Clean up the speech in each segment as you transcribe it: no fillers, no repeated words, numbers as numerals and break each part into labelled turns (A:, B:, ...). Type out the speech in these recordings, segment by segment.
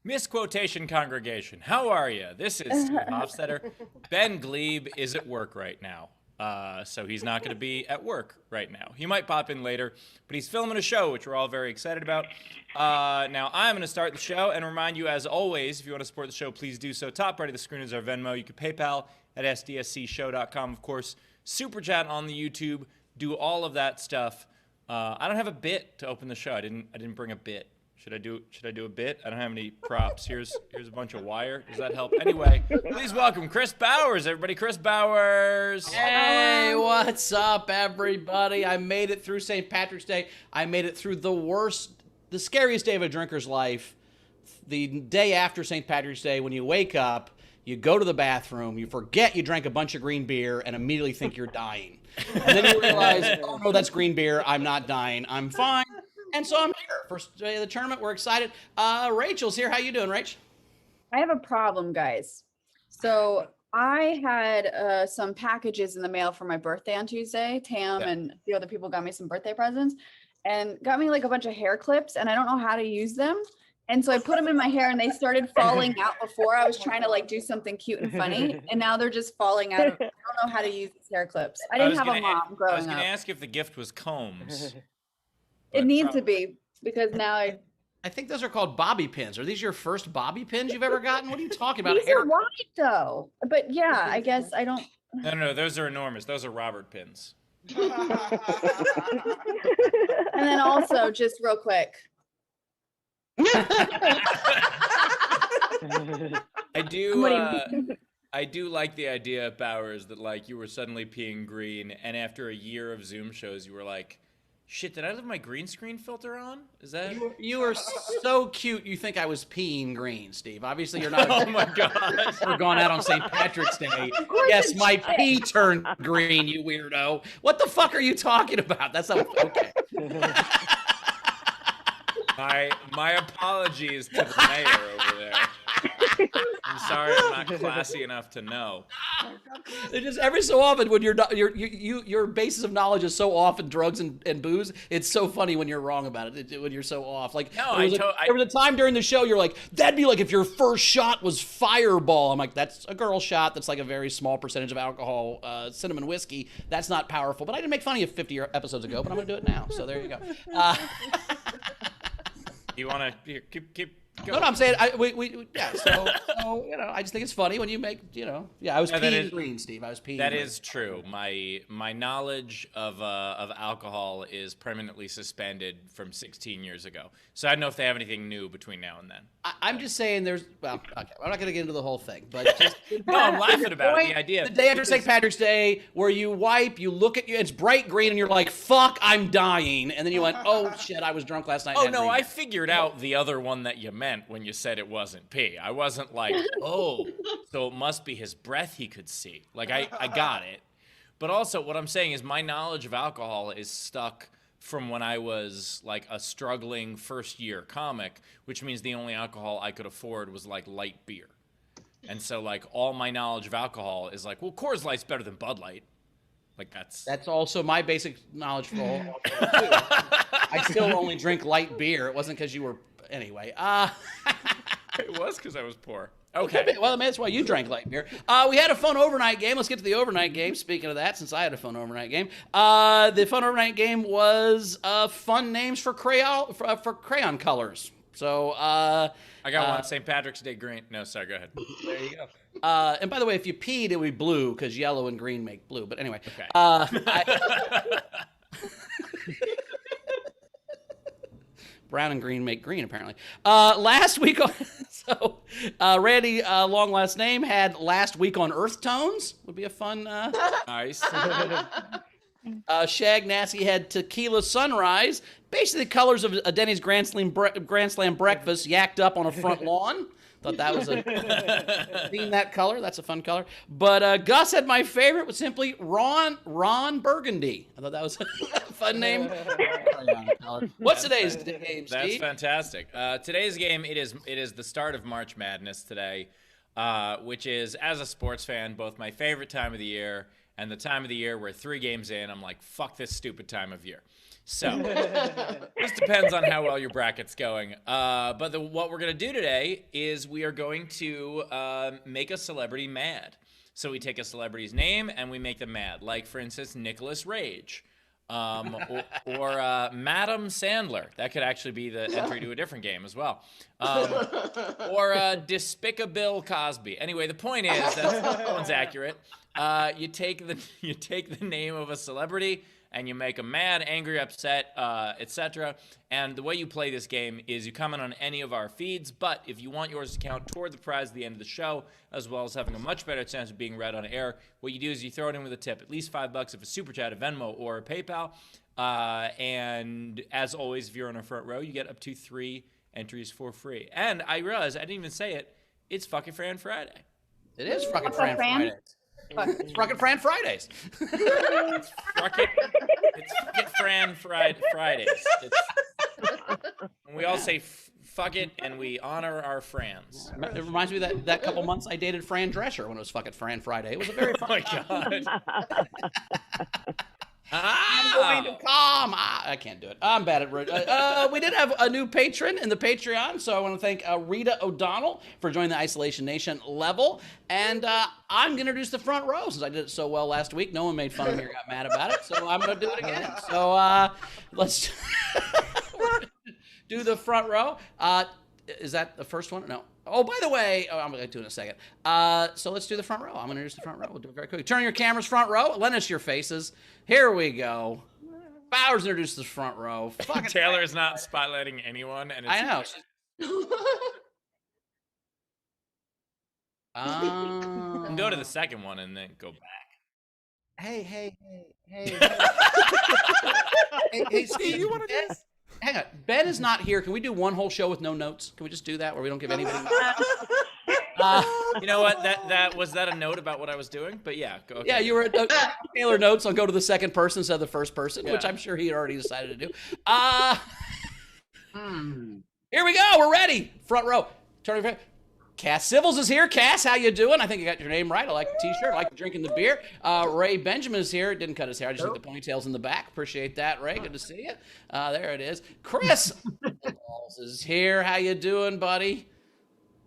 A: Misquotation congregation, how are you? This is Steve Hofstetter. Ben Gleib is at work right now, so he's not going to be at work right now. He might pop in later, but he's filming a show, which we're all very excited about. Now, I'm going to start the show and remind you, as always, if you want to support the show, please do so. Top right of the screen is our Venmo. You can PayPal at sdscshow.com, of course. Super chat on the YouTube. Do all of that stuff. I don't have a bit to open the show. I didn't bring a bit. Should I do a bit? I don't have any props. Here's a bunch of wire. Does that help? Anyway, please welcome Chris Bowers, everybody. Chris Bowers.
B: Hey, what's up, everybody? I made it through St. Patrick's Day. I made it through the scariest day of a drinker's life. The day after St. Patrick's Day, when you wake up, you go to the bathroom, you forget you drank a bunch of green beer, and immediately think you're dying. And then you realize, oh no, that's green beer. I'm not dying. I'm fine. And so I'm here. First day of the tournament. We're excited. Rachel's here. How you doing, Rach?
C: I have a problem, guys. So I had some packages in the mail for my birthday on Tuesday. Tam and the other people got me some birthday presents and got me like a bunch of hair clips, and I don't know how to use them. And so I put them in my hair and they started falling out before I was trying to like do something cute and funny. And now they're just falling out. I don't know how to use these hair clips. I didn't have a mom growing up.
A: I was going to ask if the gift was combs.
C: It needs to be, because now I
B: think those are called bobby pins. Are these your first bobby pins you've ever gotten? What are you talking about?
C: These are wide though. But yeah, I guess I don't.
A: No, those are enormous. Those are Robert pins.
C: And then also, just real quick.
A: I do like the idea, Bowers, that like you were suddenly peeing green, and after a year of Zoom shows, you were like, shit, did I leave my green screen filter on? Is that
B: you were so cute? You think I was peeing green, Steve? Obviously, you're not.
A: Oh my god!
B: We're going out on St. Patrick's Day. Yes, my pee turned green. You weirdo! What the fuck are you talking about? That's not okay.
A: My apologies to the mayor over there. I'm sorry, I'm not classy enough to know.
B: It just every so often when your basis of knowledge is so off in drugs and booze, it's so funny when you're wrong about it. When you're so off, like
A: no,
B: there was a time during the show you're like, that'd be like if your first shot was Fireball. I'm like, that's a girl shot. That's like a very small percentage of alcohol, cinnamon whiskey. That's not powerful. But I didn't make fun of you 50 episodes ago, but I'm gonna do it now. So there you go.
A: You want to keep
B: No, I'm saying yeah. So I just think it's funny when you make I was peeing green, Steve. I was peeing.
A: That
B: green.
A: is true. My knowledge of alcohol is permanently suspended from 16 years ago. So I don't know if they have anything new between now and then.
B: I'm just saying okay, I'm not going to get into the whole thing, but just,
A: no, I'm laughing about it, the idea.
B: The day after St. Patrick's Day, where you wipe, you look at you, it's bright green, and you're like, "Fuck, I'm dying," and then you went, "Oh shit, I was drunk last night."
A: Oh no, I figured out the other one that you meant when you said it wasn't pee. I wasn't like, oh, so it must be his breath he could see. Like I got it, but also what I'm saying is my knowledge of alcohol is stuck from when I was like a struggling first year comic, which means the only alcohol I could afford was like light beer. And so like all my knowledge of alcohol is like, well, Coors Light's better than Bud Light. Like
B: that's also my basic knowledge for all. I still only drink light beer. It wasn't because you were anyway.
A: It was because I was poor. Okay.
B: Well, that's why you drank light beer. We had a fun overnight game. Let's get to the overnight game. Speaking of that, since I had a fun overnight game, the fun overnight game was fun names for crayon colors. So
A: I got one. St. Patrick's Day green. No, sorry. Go ahead.
B: There you go. And by the way, if you peed, it would be blue because yellow and green make blue. But anyway.
A: Okay.
B: Brown and green make green, apparently. Last week, Randy, long last name, had last week on Earth Tones. Would be a fun.
A: Nice.
B: Shag Nasty had Tequila Sunrise, basically the colors of a Denny's Grand Slam breakfast yacked up on a front lawn. Thought that was being that color. That's a fun color. But Gus had my favorite was simply Ron Burgundy. I thought that was a fun name. What's today's game, Steve?
A: That's fantastic. Today's game, it is the start of March Madness today, which is, as a sports fan, both my favorite time of the year and the time of the year we're 3 games in. I'm like, fuck this stupid time of year. So this depends on how well your bracket's going. But what we're going to do today is we are going to make a celebrity mad. So we take a celebrity's name and we make them mad. Like, for instance, Nicholas Rage. Or Madam Sandler. That could actually be the entry to a different game as well. Or Despicable Cosby. Anyway, the point is that one's accurate. You take the name of a celebrity and you make them mad, angry, upset, etc. And the way you play this game is you comment on any of our feeds, but if you want yours to count toward the prize at the end of the show, as well as having a much better chance of being read on air, what you do is you throw it in with a tip, at least $5 if a Super Chat, a Venmo, or a PayPal. And as always, if you're on our front row, you get up to 3 entries for free. And I realized I didn't even say it. It's fucking Fran Friday.
B: It is fucking Fran Friday. It's fucking Fran Fridays.
A: It's fucking Fran Fridays. We all say fuck it, and we honor our Frans.
B: It reminds me of that couple months I dated Fran Drescher when it was fucking Fran Friday. It was a very fun time.
A: Oh my god.
B: I'm going to come. I can't do it. I'm bad at we did have a new patron in the Patreon, so I want to thank Rita O'Donnell for joining the Isolation Nation level. And I'm going to introduce the front row since I did it so well last week. No one made fun of me or got mad about it, so I'm going to do it again. So let's do the front row. Is that the first one? No. Oh, by the way, I'm going to do it in a second. So let's do the front row. I'm going to introduce the front row. We'll do it very quickly. Turn your cameras front row. Lend us your faces. Here we go. Bowers introduced the front row.
A: Taylor's not spotlighting anyone. And it's
B: I know.
A: You can go to the second one and then go back.
B: Hey,
D: Steve, you want to do this?
B: Hang on. Ben is not here. Can we do one whole show with no notes? Can we just do that where we don't give anybody
A: You know what? That was that a note about what I was doing? But yeah, go. Okay.
B: Yeah, you were Taylor notes on go to the second person instead of the first person, which I'm sure he had already decided to do. Here we go. We're ready. Front row. Turn your Cass Civils is here. Cass, how you doing? I think you got your name right. I like the t-shirt. I like drinking the beer. Ray Benjamin is here. Didn't cut his hair. I just think the ponytail's in the back. Appreciate that, Ray. Good to see you. There it is. Chris is here. How you doing, buddy?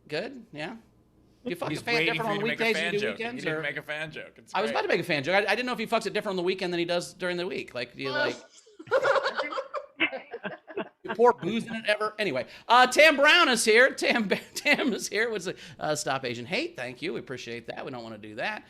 B: Good? Yeah? You fuck a fan different on weekdays than you do weekends?
A: He didn't make a fan joke.
B: I was about to make a fan joke. I didn't know if he fucks it different on the weekend than he does during the week. Like, do you like... You pour booze in it ever? Anyway, Tam Brown is here. Tam is here. What's Stop Asian Hate? Thank you. We appreciate that. We don't want to do that.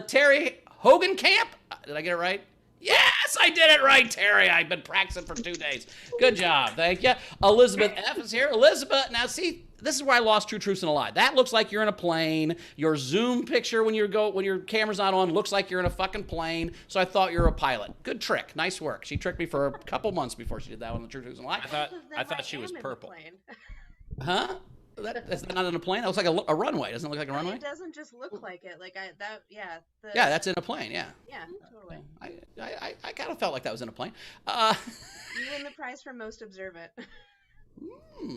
B: Terry Hogan Camp. Did I get it right? Yes, I did it right, Terry. I've been practicing for 2 days. Good job. Thank you. Elizabeth F is here. Elizabeth, now see, this is where I lost True Truths and a Lie. That looks like you're in a plane. Your Zoom picture when your camera's not on looks like you're in a fucking plane. So I thought you were a pilot. Good trick. Nice work. She tricked me for a couple months before she did that one, the True Truths and a Lie.
A: I thought she was purple.
B: Huh? That's not in a plane. That looks like a runway. Doesn't it look like a runway?
E: It doesn't just look like it. Like yeah.
B: Yeah, that's in a plane. Yeah.
E: Yeah, totally.
B: I kind of felt like that was in a plane.
E: You win the prize for most observant.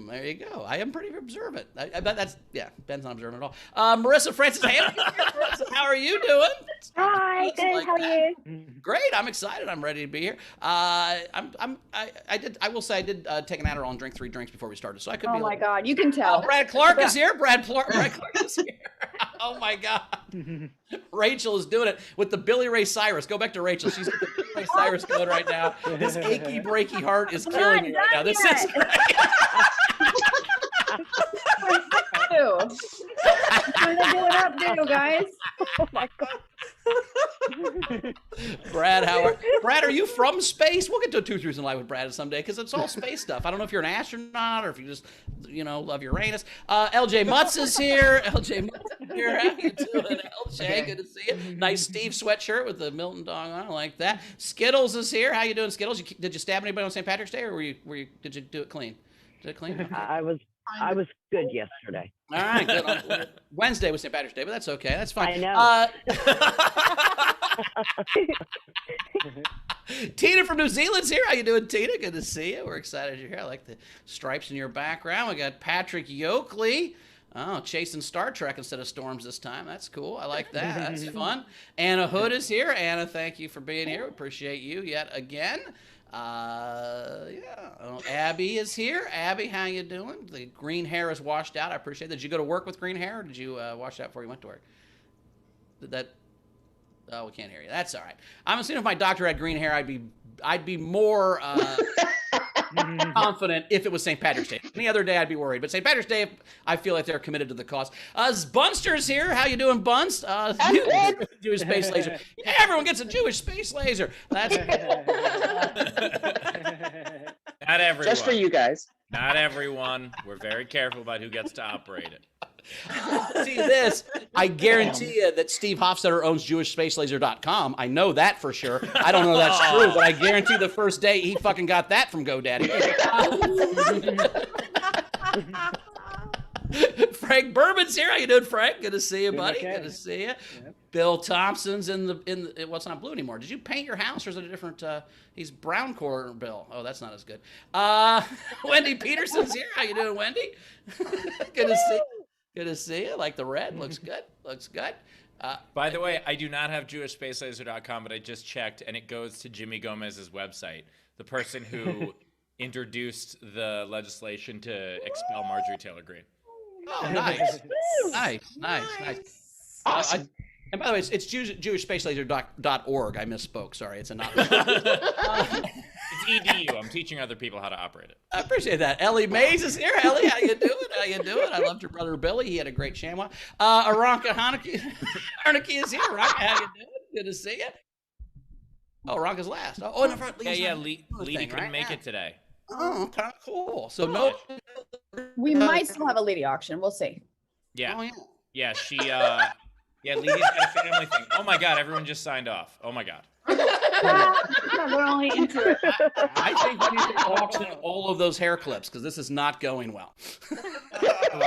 B: There you go. I am pretty observant. I bet that's, Ben's not observant at all. Marissa Francis Haley. Marissa, how are you doing?
F: Hi, good.
B: Like
F: how are you?
B: Great. I'm excited. I'm ready to be here. I will say I did take an Adderall and drink 3 drinks before we started, so I could be.
C: Oh my God, you can tell.
B: Brad Clark is here. Brad Clark is here. Oh my God. Rachel is doing it with the Billy Ray Cyrus. Go back to Rachel. She's got the Billy Ray Cyrus going right now. This achy breaky heart is killing me right now. This is great.
C: I'm gonna do it up, too, guys.
F: Oh my God.
B: Brad, Brad, are you from space? We'll get to a 2 Truths and a Lie with Brad someday because it's all space stuff. I don't know if you're an astronaut or if you just, love Uranus. LJ Mutz is here. LJ Mutz is here. How you doing, LJ? Good to see you. Nice Steve sweatshirt with the Milton dog on. I like that. Skittles is here. How you doing, Skittles? Did you stab anybody on St. Patrick's Day, or did you do it clean? Did it clean?
F: I was good yesterday.
B: All right, good. Wednesday was St. Patrick's Day, but that's okay. That's fine.
F: I know.
B: Tina from New Zealand's here. How you doing, Tina? Good to see you. We're excited you're here. I like the stripes in your background. We got Patrick Yoakley. Oh, chasing Star Trek instead of storms this time. That's cool. I like that. That's fun. Anna Hood is here. Anna, thank you for being here. We appreciate you yet again. Yeah. Oh, Abby is here. Abby, how you doing? The green hair is washed out. I appreciate it. Did you go to work with green hair, or did you wash it out before you went to work? Did that? Oh, we can't hear you. That's all right. I'm assuming if my doctor had green hair, I'd be more confident if it was St. Patrick's Day. Any other day, I'd be worried. But St. Patrick's Day, I feel like they're committed to the cause. Bunster's here. How you doing, Bunst? Jewish space laser. Yeah, everyone gets a Jewish space laser. That's
A: Not everyone.
G: Just for you guys.
A: Not everyone. We're very careful about who gets to operate it.
B: See this, I guarantee you that Steve Hofstetter owns JewishSpaceLaser.com. I know that for sure. I don't know that's true, but I guarantee the first day he fucking got that from GoDaddy. Frank Bourbon's here. How you doing, Frank? Good to see you, buddy.
H: okay.
B: Good to see you.
H: Yep.
B: Bill Thompson's in the what's not blue anymore. Did you paint your house, or is it a different? He's brown core Bill. Oh, that's not as good. Wendy Peterson's here. How you doing, Wendy? Good to see you. Good to see you. Like the red. Looks good. Looks good.
A: By the way, I do not have JewishSpaceLaser.com, but I just checked, and it goes to Jimmy Gomez's website, the person who introduced the legislation to expel Marjorie Taylor Greene.
B: Oh, nice. Nice.
G: Awesome.
B: And by the way, it's JewishSpaceLaser.org. I misspoke. Sorry, it's a not.
A: It's EDU. I'm teaching other people how to operate it.
B: I appreciate that. Ellie Mays is here. Ellie, how you doing? How you doing? I loved your brother Billy. He had a great ShamWow. Aranka Haneke is here. Aranka, how you doing? Good to see you. Oh, Aranka's last. Oh, in the front.
A: Yeah. Leedy couldn't make it today.
B: Oh, kind of cool. So no.
C: We might still have a lady auction. We'll see.
A: Yeah.
B: Oh, yeah.
A: Yeah, she, yeah, Leedy's got a family thing. Oh my God, everyone just signed off. Oh my God.
C: We're only into it.
B: I think we need to auction all of those hair clips because this is not going well.
A: By the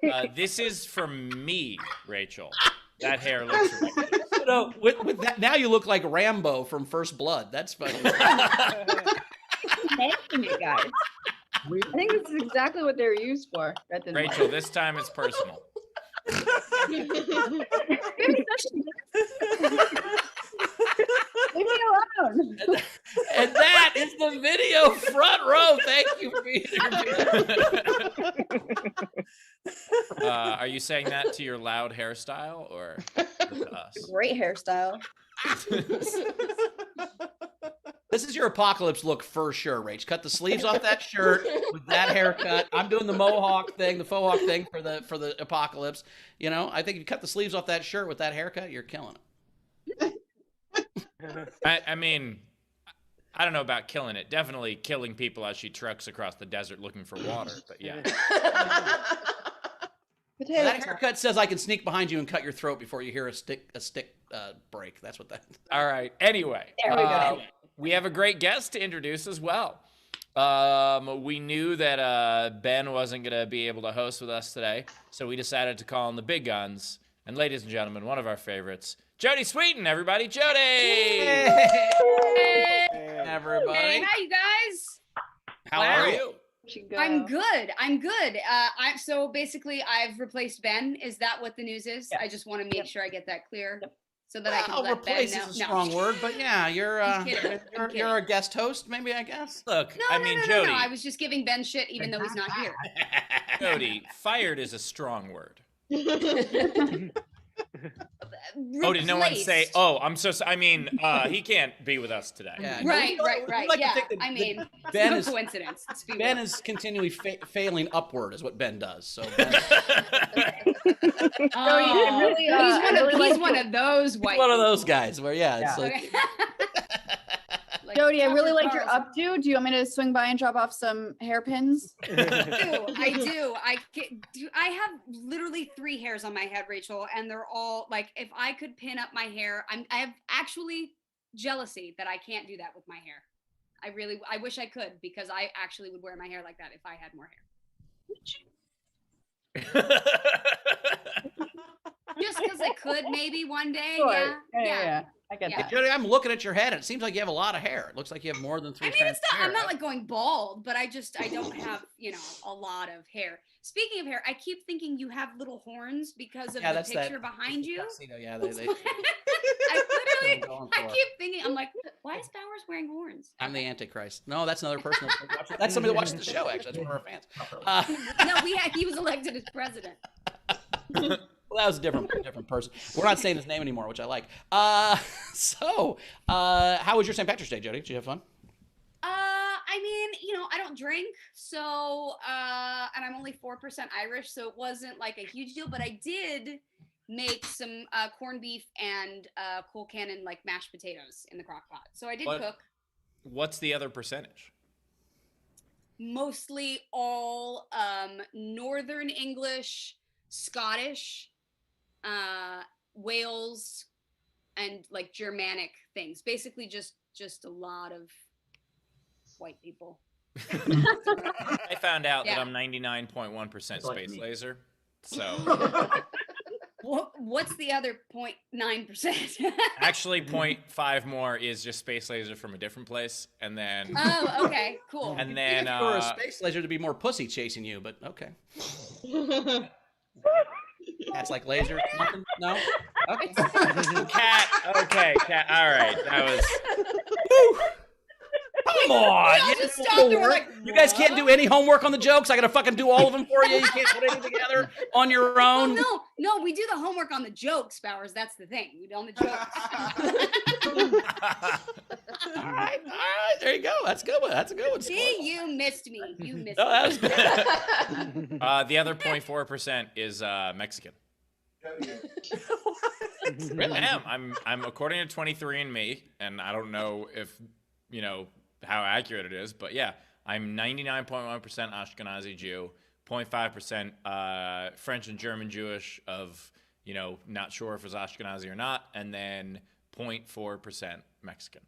A: way, this is from me, Rachel. That hair looks ridiculous.
B: You know, with that, now you look like Rambo from First Blood. That's funny.
C: Thanking it, guys. I think this is exactly what they're used for. That didn't
A: Rachel,
C: work.
A: this time it's personal.
C: Leave me alone.
B: And that is the video front row. Thank you for being here.
A: Are you saying that to your loud hairstyle or to us?
C: Great hairstyle.
B: This is your apocalypse look for sure, Rach. Cut the sleeves off that shirt with that haircut. I'm doing the mohawk thing, the faux hawk thing for the apocalypse. You know, I think if you cut the sleeves off that shirt with that haircut, you're killing it.
A: I mean, I don't know about killing it. Definitely killing people as she trucks across the desert looking for water. But yeah.
B: That haircut says I can sneak behind you and cut your throat before you hear a stick break. That's what that.
A: All right. Anyway,
C: There we go.
A: we have a great guest to introduce as well. We knew that Ben wasn't going to be able to host with us today, so we decided to call in the big guns. And ladies and gentlemen, one of our favorites, Jodie Sweetin, everybody. Jodie!
I: Hey,
B: Everybody.
I: hi you guys.
B: How
I: Wow.
B: are you?
I: I'm good. So basically I've replaced Ben. Is that what the news is?
C: Yeah.
I: I just want to make
C: Yep.
I: sure I get that clear so that I can
B: Well,
I: let Ben
B: replace
I: know.
B: is a strong word, but yeah, you're
I: I'm kidding. I'm
B: you're a guest host, maybe I guess.
A: Look,
I: No,
A: I
I: no,
A: mean,
I: no,
A: Jodie,
I: no. I was just giving Ben shit even though he's not here.
A: Jodie, fired is a strong word.
I: Replaced.
A: Oh, did no one say, oh, I'm so sorry. I mean, he can't be with us today.
B: Yeah,
I: Right.
B: we'd like to
I: Yeah.
B: think that
I: I mean,
B: Ben
I: no
B: is
I: coincidence. Let's be
B: Ben
I: real.
B: is continually failing upward, is what Ben does. So Ben,
C: I really,
I: He's one of those white.
B: he's one of those guys where it's
C: Yeah.
B: like
I: Okay. Like
C: Jodie, I really like your
I: Charles.
C: updo. Do you want me to swing by and drop off some hairpins?
I: I do. I have literally 3 hairs on my head, Rachel, and they're all like, if I could pin up my hair, I have actually jealousy that I can't do that with my hair. I wish I could, because I actually would wear my hair like that if I had more hair. Just because I could maybe one day.
C: Sure.
I: Yeah.
C: Yeah. I get
I: Yeah.
C: that.
B: Jody, I'm looking at your head, and it seems like you have a lot of hair. It looks like you have more than three
I: I mean,
B: strands
I: it's
B: of
I: not. I'm
B: hair.
I: not like going bald, but I don't have a lot of hair. Speaking of hair, I keep thinking you have little horns because of
B: Yeah,
I: the
B: that's that-
I: picture behind you.
B: Tuxedo, yeah,
I: I
B: That's
I: literally,
B: what I'm going
I: I
B: for.
I: keep thinking, I'm like, why is Bowers wearing horns?
B: I'm the Antichrist. No, that's another person. That's somebody that watches the show. Actually, that's one of our fans.
I: No, he was elected as president.
B: Well, that was a different person. We're not saying his name anymore, which I like. So, how was your St. Patrick's Day, Jody? Did you have fun?
I: I mean, I don't drink, so and I'm only 4% Irish, so it wasn't like a huge deal. But I did make some corned beef and Cole Cannon like mashed potatoes in the crock pot. So I did cook.
A: What's the other percentage?
I: Mostly all Northern English, Scottish, Wales, and like Germanic things. Basically, just a lot of white people.
A: I found out that
I: Yeah.
A: I'm 99.1%
D: Like
A: space
D: me.
A: laser. So
I: What's the other 0.9%?
A: actually 0.5 more is just space laser from a different place. And then
I: Oh, okay, cool.
A: and then
B: for a space laser to be more pussy chasing you, but okay. That's like laser. Nothing? No. Okay.
A: cat. Okay, cat. All right. That was
B: Come on.
I: all
B: You,
I: just
B: didn't
I: stopped
B: do
I: and were
B: homework?
I: like,
B: You guys can't do any homework on the jokes. I gotta fucking do all of them for you. You can't put anything together on your
I: Oh
B: own.
I: no, we do the homework on the jokes, Bowers. That's the thing. We do on the jokes.
B: All right. There you go. That's a good one. That's a good one.
I: See, you missed me. You missed
B: No, that
I: me.
B: was good.
A: the other 0.4% is Mexican. Really am. I'm according to 23andMe, and I don't know if how accurate it is, but yeah, I'm 99.1% Ashkenazi Jew, 0.5% French and German Jewish of not sure if it was Ashkenazi or not, and then 0.4% Mexican.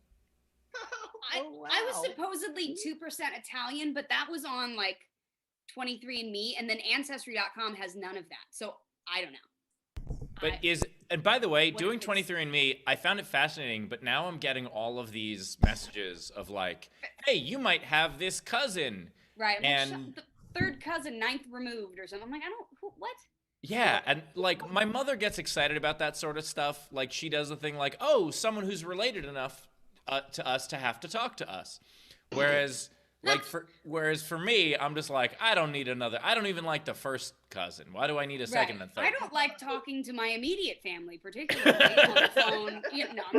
I: I was supposedly 2% Italian, but that was on like 23andMe, and then Ancestry.com has none of that. So I don't know.
A: But and by the way,
I: What
A: doing
I: if it's-
A: 23andMe, I found it fascinating, but now I'm getting all of these messages of like, hey, you might have this cousin.
I: Right.
A: And-
I: The third cousin, ninth removed or something. I'm like, what?
A: Yeah, and like my mother gets excited about that sort of stuff. Like she does the thing like, oh, someone who's related enough to us to have to talk to us. Whereas for me, I'm just like, I don't need another. I don't even like the first cousin. Why do I need a second and third?
I: I don't like talking to my immediate family, particularly on the phone.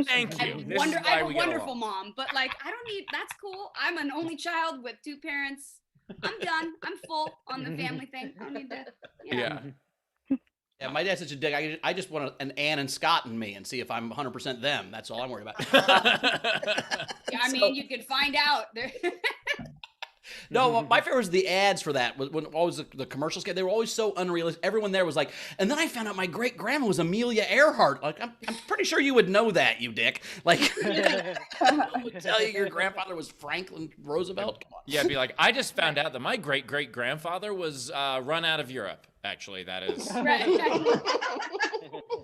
A: Thank you. This is
I: I
A: why
I: have
A: we
I: a
A: get
I: wonderful
A: along.
I: mom, but like, I don't need. That's cool. I'm an only child with two parents. I'm done. I'm full on the family thing. I don't need to.
A: Yeah.
B: Yeah, my dad's such a dick. I just want an Ann and Scott in me and see if I'm 100% them. That's all I'm worried about.
I: Yeah, I mean, you could find out.
B: No, my favorite was the ads for that. When always the commercials, they were always so unrealistic. Everyone there was like, and then I found out my great grandma was Amelia Earhart. Like, I'm pretty sure you would know that, you dick. Like, I would tell you your grandfather was Franklin Roosevelt. Come on.
A: Yeah, be like, I just found out that my great great grandfather was run out of Europe. Actually, that is.
I: Right.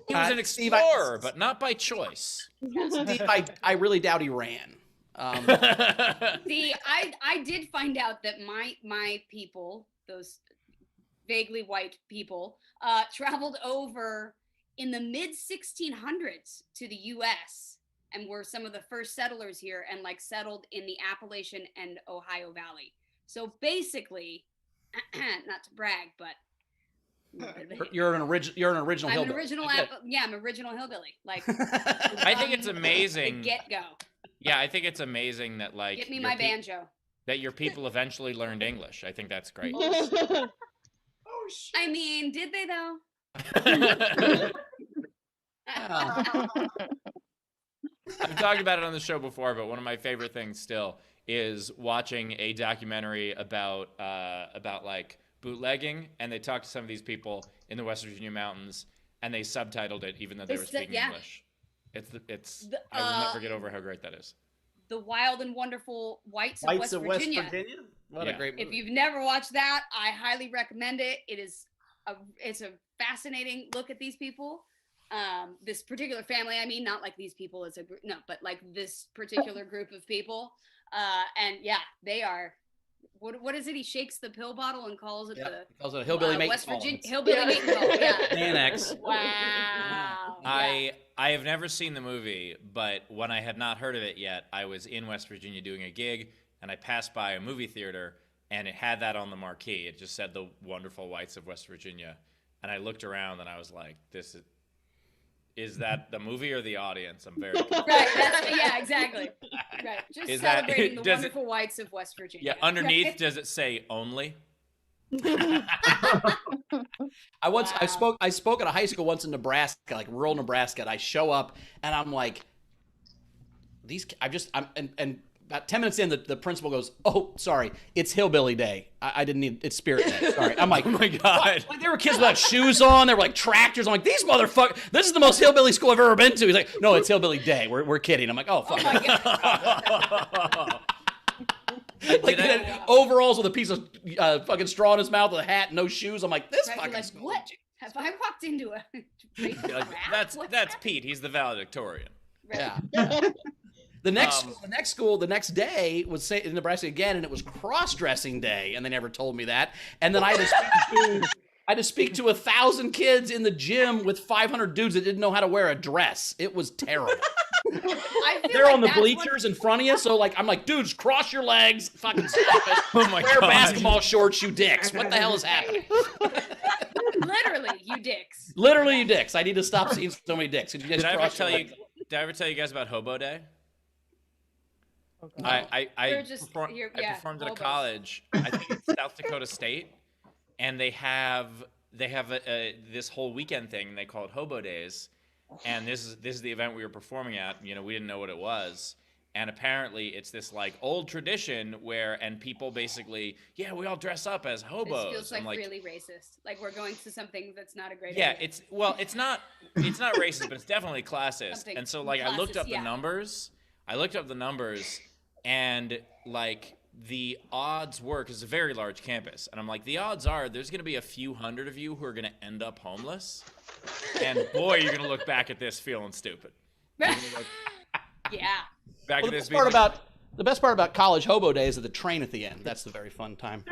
A: He was an
B: Steve,
A: explorer, but not by choice.
B: Steve, I really doubt he ran.
I: See, I did find out that my people, those vaguely white people, traveled over in the mid 1600s to the U.S. and were some of the first settlers here, and like settled in the Appalachian and Ohio Valley. So basically, not to brag, but
B: You're an original
I: I'm an
B: hillbilly.
I: original.
B: Okay.
I: I'm original hillbilly. Like
A: I think it's
I: from
A: amazing.
I: the get go.
A: Yeah, I think it's amazing that like
I: Get me
A: your
I: my
A: pe-
I: banjo.
A: that your people eventually learned English. I think that's great.
I: I mean, did they though?
A: I've talked about it on the show before, but one of my favorite things still is watching a documentary about like bootlegging, and they talk to some of these people in the West Virginia mountains, and they subtitled it even though they were speaking English. I will never get over how great that is.
I: The Wild and Wonderful Whites of
D: Whites
I: West
D: of West
I: Virginia.
D: Virginia?
B: What
A: Yeah.
B: a great movie.
I: If you've never watched that, I highly recommend it. It's a fascinating look at these people. this particular family. I mean, not like these people as a group, no, but like this particular group of people. And yeah, they are. What is it? He shakes the pill bottle and calls it the.
B: He calls it a hillbilly mate.
I: West Virginia hillbilly mate. Yeah.
B: Xanax.
I: Wow.
A: I have never seen the movie, but when I had not heard of it yet, I was in West Virginia doing a gig, and I passed by a movie theater, and it had that on the marquee. It just said The Wonderful Whites of West Virginia, and I looked around, and I was like, "This is that the movie or the audience?" I'm very confused.
I: Right. Yeah. Exactly. Right. Just
A: Is that-
I: celebrating the
A: does it-
I: wonderful whites of West Virginia.
A: Yeah. Underneath, does it say only?
B: I spoke at a high school once in Nebraska, like rural Nebraska, and I show up and I'm like, and about 10 minutes in, the principal goes, "Oh, sorry, it's Hillbilly Day. I didn't need, it's Spirit Day. Sorry." I'm like,
A: Oh my God.
B: "What?" Like, there were kids without shoes on. There were like tractors. I'm like, these motherfuckers, this is the most hillbilly school I've ever been to. He's like, "No, it's Hillbilly Day. We're kidding." I'm like, "Oh, fuck."
I: Oh my God.
B: Like, he had overalls with a piece of fucking straw in his mouth with a hat, no shoes. I'm like, this
I: Right,
B: fucking
I: like,
B: school.
I: what? Have I walked into a
A: Like, that's Pete. He's the valedictorian.
B: Yeah. The next day was in Nebraska again, and it was cross-dressing day, and they never told me that. And then I had to speak to 1,000 kids in the gym with 500 dudes that didn't know how to wear a dress. It was terrible.
I: I feel
B: They're
I: like
B: on the
I: that's what-
B: bleachers in front of you, so like I'm like, dudes, cross your legs, fucking stop it.
A: Oh my
B: Wear
A: God.
B: basketball shorts, you dicks. What the hell is happening?
I: Literally, you dicks.
B: Literally, you dicks. I need to stop seeing so many dicks. Could you guys
A: Did I ever
B: cross
A: tell
B: your
A: you?
B: legs?
A: Did I ever tell you guys about Hobo Day?
I: No.
A: I
I: They're just-
A: performed
I: yeah,
A: at a
I: hobos.
A: college. I think it's South Dakota State, and they have this whole weekend thing. They call it Hobo Days, and this is the event we were performing at. You know, we didn't know what it was, and apparently it's this like old tradition and people basically, yeah, we all dress up as hobos.
I: This feels like,
A: I'm like,
I: really racist. Like we're going to something that's not a great
A: yeah,
I: idea.
A: it's not racist, but it's definitely classist.
I: Something
A: And so like I looked
I: classist,
A: up the
I: yeah.
A: numbers. And like the odds were, because it's a very large campus, and I'm like, the odds are there's going to be a few hundred of you who are going to end up homeless, and boy, you're going to look back at this feeling stupid.
I: Yeah.
A: Back
B: Well,
A: at this
B: the best part about college hobo day is at the train at the end. That's the very fun time.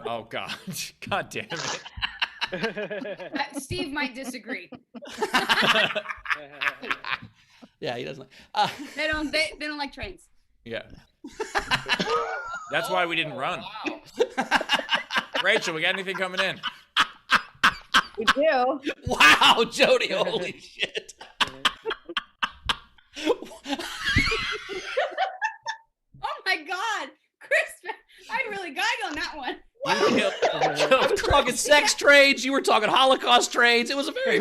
A: oh god, god damn it.
I: Steve might disagree.
B: Yeah, he doesn't.
I: They don't like trains.
A: Yeah. That's why we didn't run. Rachel, we got anything coming in?
C: We do.
B: Wow, Jodie, holy shit.
I: Oh my God, Chris! I really got you on that one.
B: You were talking sex trades. You were talking Holocaust trades. It was a very.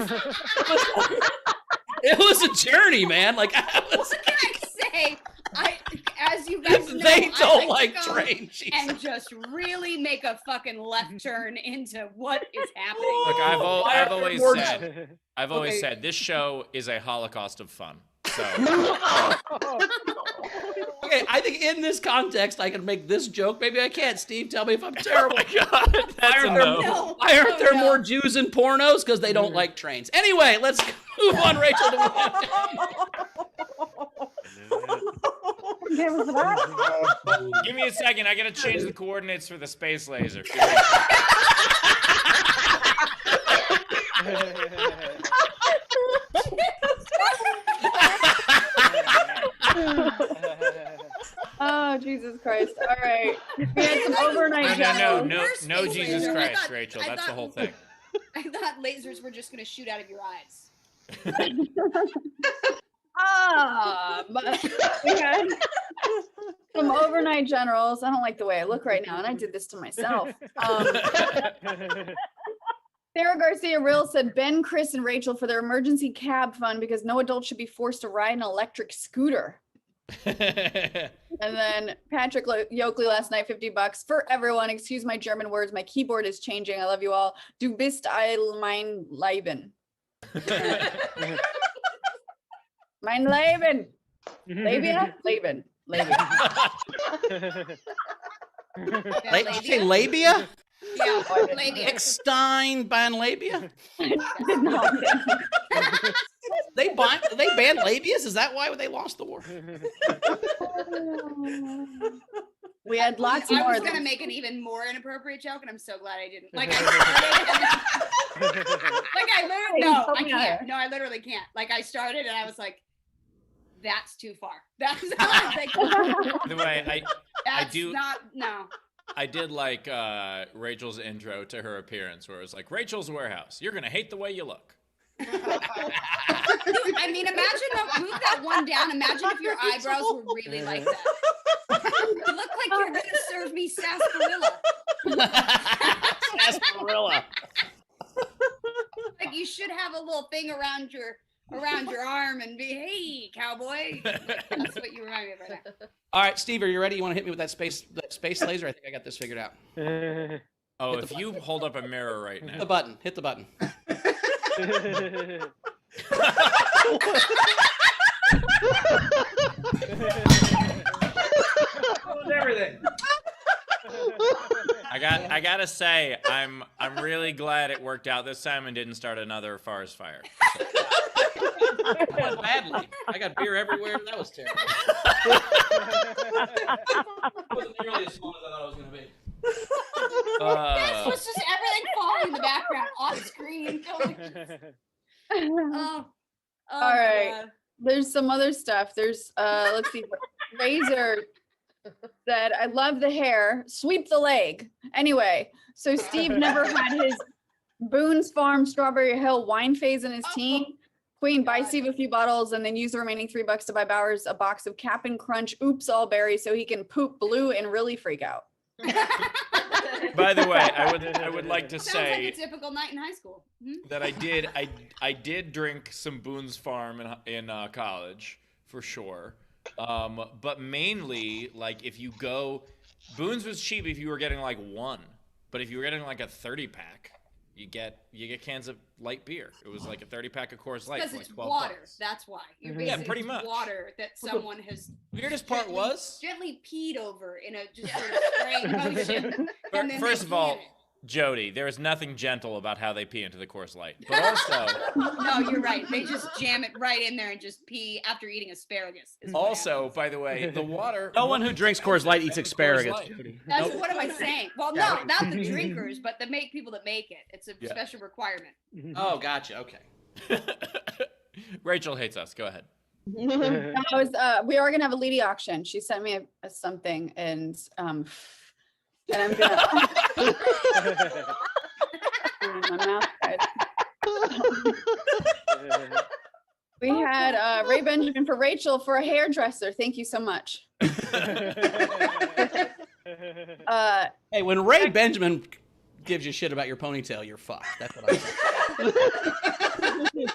B: It was a journey, man. Like
I: What can I say? As you guys know,
B: they
I: I
B: don't like
I: to go
B: train.
I: and just really make a fucking left turn into what is happening.
A: Look, I've always
B: Okay.
A: said this show is a Holocaust of fun. So
B: Okay, I think in this context, I can make this joke. Maybe I can't. Steve, tell me if I'm terrible.
A: God, that's a no.
I: No.
B: Why aren't there
I: no.
B: more Jews in pornos? Because they don't like trains. Anyway, let's move on, Rachel.
C: Give for that.
A: Give me a second. I gotta change the coordinates for the space laser.
C: Oh, Jesus Christ. All right. We had some overnight
A: No,
C: generals.
A: no,
I: Space
A: Jesus
I: laser. I
A: Christ,
I: thought-
A: Rachel.
I: I
A: That's the
I: thought-
A: whole thing.
I: I thought lasers were just gonna shoot out of your eyes.
C: But we had some overnight generals. I don't like the way I look right now, and I did this to myself. Sarah Garcia Rill said Ben, Chris, and Rachel for their emergency cab fund because no adult should be forced to ride an electric scooter. And then Patrick Yoakley last night, $50 for everyone. Excuse my German words. My keyboard is changing. I love you all. Du bist ein mein Leben. Mein Leben. Labia? Leben. Labia.
B: Did you say labia?
I: Yeah, labia.
B: Eckstein ban labia?
C: Did not.
B: They banned labias? Is that why they lost the war?
C: We had lots
I: I
C: more.
I: was
C: of
I: gonna
C: them.
I: make an even more inappropriate joke, and I'm so glad I didn't. Like I started, like I literally no, I can't. No, I literally can't. Like I started, and I was like, "That's too far." That's like,
A: By the way,
I: that's
A: do-
I: not no.
A: I did like Rachel's intro to her appearance, where it was like, Rachel's Warehouse. You're gonna hate the way you look.
I: I mean, move that one down. Imagine if your eyebrows were really like that. You look like you're gonna serve me sarsaparilla.
B: Sarsaparilla.
I: Like you should have a little thing around your arm and be, hey, cowboy. That's what you remind me of right now.
B: All right, Steve, are you ready? You want to hit me with that space laser? I think I got this figured out.
A: Oh, if you hold up a mirror right
B: Hit the
A: now.
B: button. Hit the button. Everything.
A: I gotta say, I'm really glad it worked out this time and didn't start another forest fire.
B: It went badly. I got beer everywhere. That was terrible. It wasn't nearly as fun as I thought it was going to be.
I: This was just everything falling in the background on screen. Oh,
C: All right.
I: God.
C: There's some other stuff. There's let's see. Razor said, I love the hair. Sweep the leg. Anyway, so Steve never had his Boone's Farm Strawberry Hill wine phase in his teen. Queen, buy Steve a few bottles and then use the remaining $3 to buy Bowers a box of Cap'n Crunch Oops All Berries so he can poop blue and really freak out.
A: By the way, I would like to
I: Sounds
A: say
I: like a typical night in high school. Hmm?
A: that I did drink some Boone's Farm in college for sure, but mainly like if you go, Boone's was cheap if you were getting like one, but if you were getting like a 30-pack, you get cans of light beer. It was like a 30-pack of Coors Light
I: Because
A: for like
I: it's
A: 12
I: water.
A: bucks.
I: That's why. You're
A: Yeah,
I: basically
A: pretty
I: it's
A: much.
I: water that someone has
A: Weirdest part was,
I: gently peed over in a just sort of spraying motion. and then
A: first
I: they
A: of all,
I: can it.
A: Jody, there is nothing gentle about how they pee into the Coors Light. But also,
I: No, you're right. They just jam it right in there and just pee after eating asparagus. is what
A: also,
I: happens.
A: by the way, the water.
B: No one who drinks Coors Light eats
A: Than Coors
B: asparagus.
A: Light.
B: Jody.
I: That's
B: Nope.
I: what am I saying? Well,
B: Yeah.
I: no, not the drinkers, but the people that make it. It's a
A: Yeah.
I: special requirement.
B: Oh, gotcha. Okay.
A: Rachel hates us. Go ahead.
C: I was, we are gonna have a lady auction. She sent me a something and I'm gonna my mouth, guys. We had Ray Benjamin for Rachel for a hairdresser. Thank you so much.
B: Hey, when Ray Benjamin gives you shit about your ponytail, you're fucked. That's what I'm saying.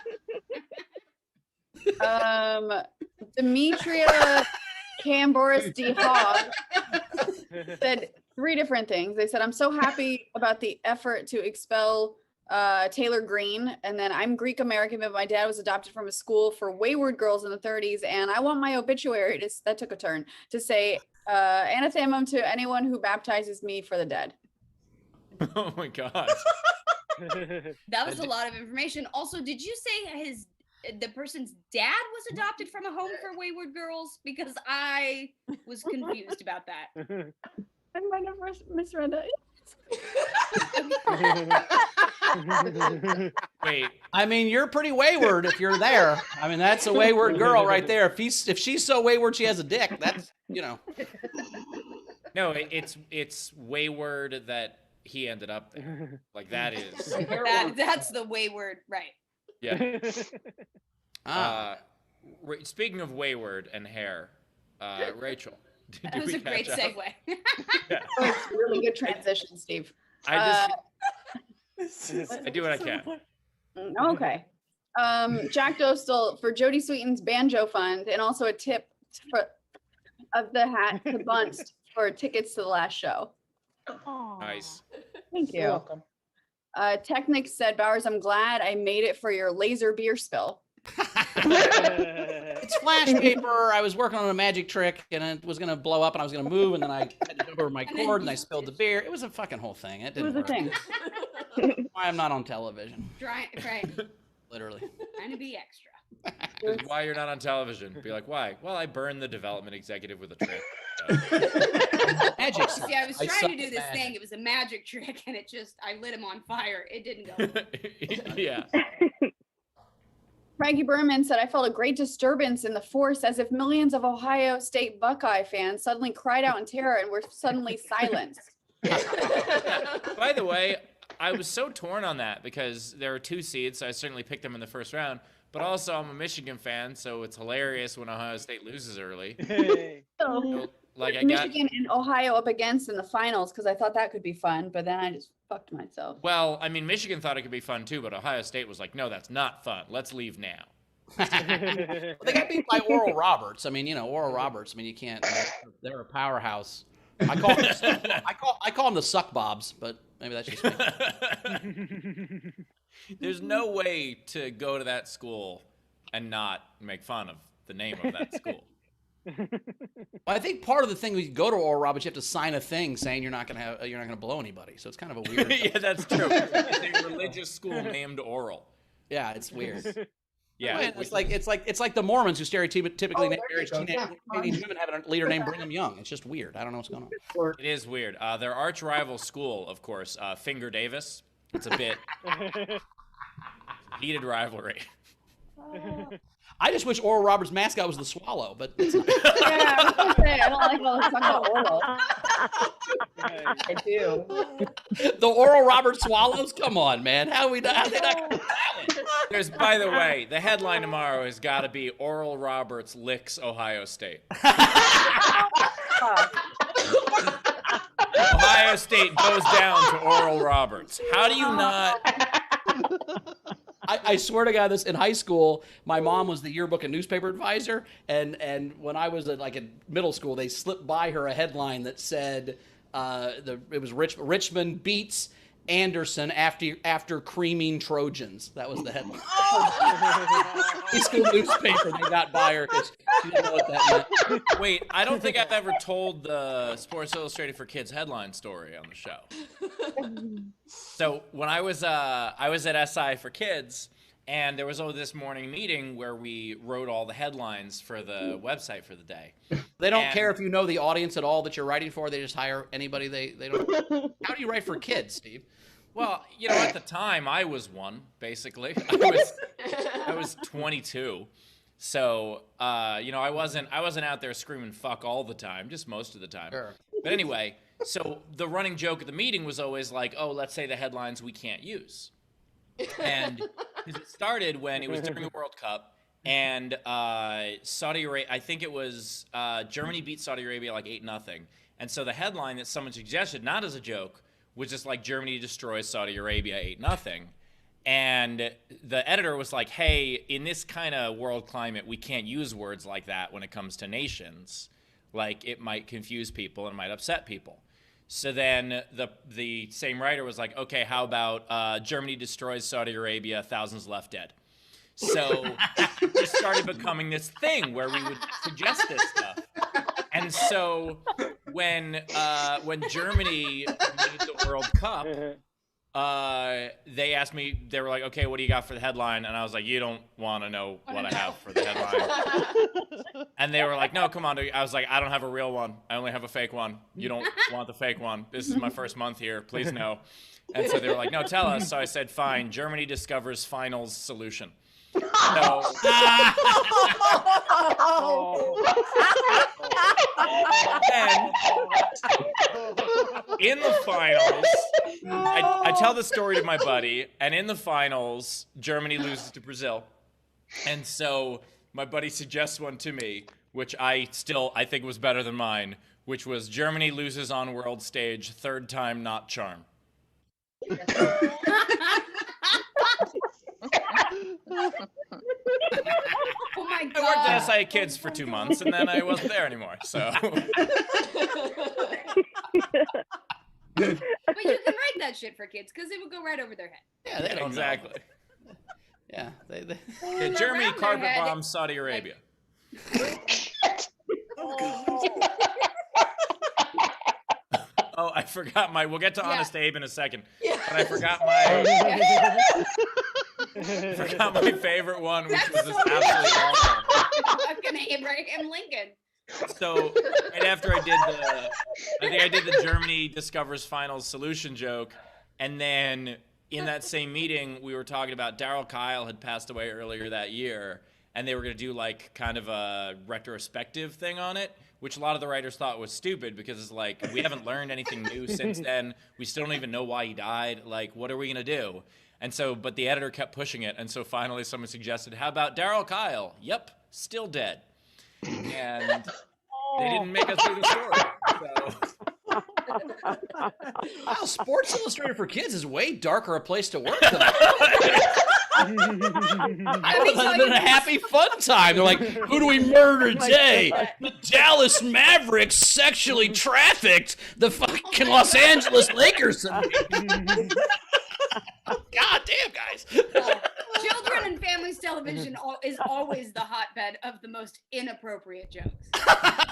C: Demetria Camboris D. Hogg said 3 different things. They said, I'm so happy about the effort to expel Taylor Green. And then I'm Greek American, but my dad was adopted from a school for wayward girls in the 30s. And I want my obituary that took a turn to say, anathema to anyone who baptizes me for the dead.
A: Oh my god.
I: That was a lot of information. Also, did you say the person's dad was adopted from a home for wayward girls? Because I was confused about that.
C: I might have misread that.
A: Wait.
B: I mean, you're pretty wayward if you're there. I mean, that's a wayward girl right there. If she's so wayward she has a dick, that's, you know.
A: No, it's wayward that he ended up there. Like that is.
I: That's the wayward, right?
A: Yeah.
B: Ah.
A: Speaking of wayward and hair, Rachel.
I: That was a great segue.
A: Yeah.
C: Oh, it's a really good transition, Steve.
A: I do what I can.
C: Okay. Jack Dostal for Jodie Sweetin's banjo fund, and also a tip of the hat to Bunst for tickets to the last show.
A: Nice.
C: Thank
D: You're
C: you.
D: welcome.
C: Technic said, Bowers, I'm glad I made it for your laser beer spill.
B: It's flash paper. I was working on a magic trick and it was going to blow up and I was going to move and then I had to jump over my cord and I spilled the beer. It was a fucking whole thing. It
C: It
B: didn't
C: was a
B: work.
C: thing.
B: Why I'm not on television.
I: Right.
B: Literally.
I: Trying to be extra.
A: This is why you're not on television. Be like, why? Well, I burned the development executive with a trick.
B: Magic.
I: See, I was
B: suck
I: trying to do
B: at
I: this
B: magic.
I: thing. It was a magic trick, and I lit him on fire. It didn't go.
A: Yeah.
C: Frankie Berman said, I felt a great disturbance in the force as if millions of Ohio State Buckeye fans suddenly cried out in terror and were suddenly silenced.
A: By the way, I was so torn on that because there were 2 seeds, so I certainly picked them in the first round. But also, I'm a Michigan fan, so it's hilarious when Ohio State loses early.
C: So,
A: Like I got.
C: Michigan and Ohio up against in the finals because I thought that could be fun, but then I just fucked myself.
A: Well, I mean, Michigan thought it could be fun too, but Ohio State was like, no, that's not fun. Let's leave now.
B: They got beat by Oral Roberts. I mean, Oral Roberts. I mean, you can't. They're a powerhouse. I call them the suck bobs, but maybe that's just me.
A: There's no way to go to that school and not make fun of the name of that school.
B: Well, I think part of the thing when you go to Oral Roberts, you have to sign a thing saying you're not gonna blow anybody. So it's kind of a weird.
A: Yeah, that's true. It's a religious school named Oral.
B: Yeah, it's weird.
A: Yeah,
B: Well, it's like the Mormons who stereotypically name marriage teenage women have a leader named Brigham Young. It's just weird. I don't know what's going on.
A: it is weird. Their arch rival school, of course, Finger Davis. It's a bit heated rivalry.
B: I just wish Oral Roberts' mascot was the swallow, but it's not.
C: Yeah, I was gonna say, I don't like all this talk about Oral. I do.
B: The Oral Roberts swallows. Come on, man. How they not gonna do
A: There's, by the way, the headline tomorrow has got to be Oral Roberts licks Ohio State. Ohio State goes down to Oral Roberts. How do you not?
B: I swear to God, this in high school, my mom was the yearbook and newspaper advisor, and when I was in middle school, they slipped by her a headline that said it was Richmond beats Anderson after creaming Trojans. That was the headline. High school newspaper, they got by her because she didn't know what that meant.
A: Wait, I don't think I've ever told the Sports Illustrated for Kids headline story on the show. So when I was at SI for Kids, and there was this morning meeting where we wrote all the headlines for the website for the day.
B: They don't care if you know the audience at all that you're writing for. They just hire anybody they don't. How do you write for kids, Steve?
A: Well, at the time I was one, basically. I was 22. So, I wasn't out there screaming fuck all the time, just most of the time.
B: Sure.
A: But anyway, so the running joke at the meeting was always like, oh, let's say the headlines we can't use. And it started when it was during the World Cup, and Saudi Arabia, I think it was Germany beat Saudi Arabia like 8-0. And so the headline that someone suggested, not as a joke, was just like Germany destroys Saudi Arabia 8-0. And the editor was like, hey, in this kind of world climate, we can't use words like that when it comes to nations. Like, it might confuse people and might upset people. So then the same writer was like, okay, how about Germany destroys Saudi Arabia, thousands left dead. So it started becoming this thing where we would suggest this stuff. And so when Germany made the World Cup, they asked me, they were like, okay, what do you got for the headline? And I was like, you don't want to know what I have for the headline. And they were like, no, come on. I was like, I don't have a real one. I only have a fake one. You don't want the fake one. This is my first month here. Please no. And so they were like, no, tell us. So I said, fine. Germany discovers finals solution. So, and in the finals, I tell the story to my buddy, and in the finals, Germany loses to Brazil. And so my buddy suggests one to me, which I think was better than mine, which was Germany loses on world stage, third time not charm.
I: Oh my
A: I worked
I: god.
A: at SI Kids for 2 months, and then I wasn't there anymore. So,
I: But you can write that shit for kids because it would go right over their head.
B: Yeah, they don't
A: exactly.
B: know. Yeah, they
A: Yeah, Germany
I: Around their
A: carpet
I: head.
A: bombs Saudi Arabia. Oh, I forgot we'll get to Honest Abe in a second. But I forgot Forgot my favorite one, which
I: That's
A: was just
I: so
A: absolutely awful.
I: Fucking Abraham Lincoln.
A: So right after I think I did the Germany discovers finals solution joke, and then in that same meeting we were talking about Daryl Kyle had passed away earlier that year, and they were going to do like kind of a retrospective thing on it, which a lot of the writers thought was stupid because it's like we haven't learned anything new since then. We still don't even know why he died. Like, what are we going to do? And so, but the editor kept pushing it, and so finally someone suggested, how about Daryl Kyle? Yep, still dead. And they didn't make us do the story. So.
B: Wow, Sports Illustrated for Kids is way darker a place to work than I thought it would have been a happy fun time. They're like, who do we murder today? The Dallas Mavericks sexually trafficked the fucking Los Angeles Lakers. God damn, guys.
I: Children and families television is always the hotbed of the most inappropriate jokes.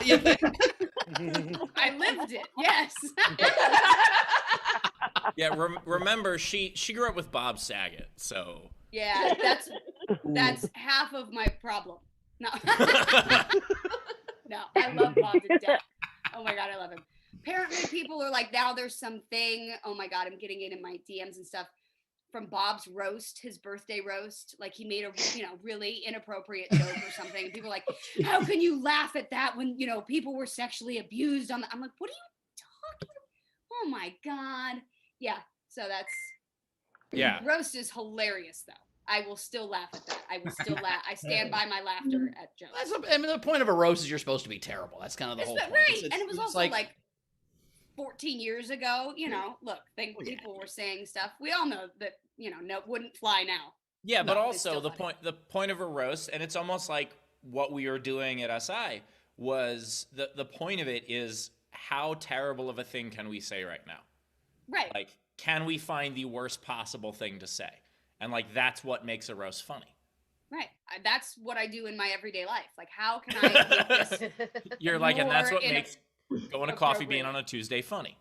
B: You think?
I: I lived it. Yes.
A: Yeah, remember she grew up with Bob Saget, so
I: Yeah, that's half of my problem. No. No, I love Bob to death. Oh my God, I love him. Apparently people are like, now there's something, oh my God, I'm getting it in my DMs and stuff, from Bob's roast, his birthday roast. Like he made a, really inappropriate joke or something. And people are like, how can you laugh at that when, people were sexually abused on the, I'm like, what are you talking about? Oh my God. Yeah. So that's,
A: yeah.
I: Roast is hilarious though. I will still laugh at that. I will still laugh. I stand by my laughter at jokes.
B: The point of a roast is you're supposed to be terrible. That's kind of the whole point.
I: Right. And it was also like 14 years ago, look, people were saying stuff. We all know that, no, wouldn't fly now.
A: Yeah, but also the point of a roast, and it's almost like what we were doing at SI was the point of it is how terrible of a thing can we say right now?
I: Right.
A: Like, can we find the worst possible thing to say? And like, that's what makes a roast funny.
I: Right. That's what I do in my everyday life. Like, how can I make this
A: You're like, and that's
I: more
A: what makes going to Coffee Bean on a Tuesday funny.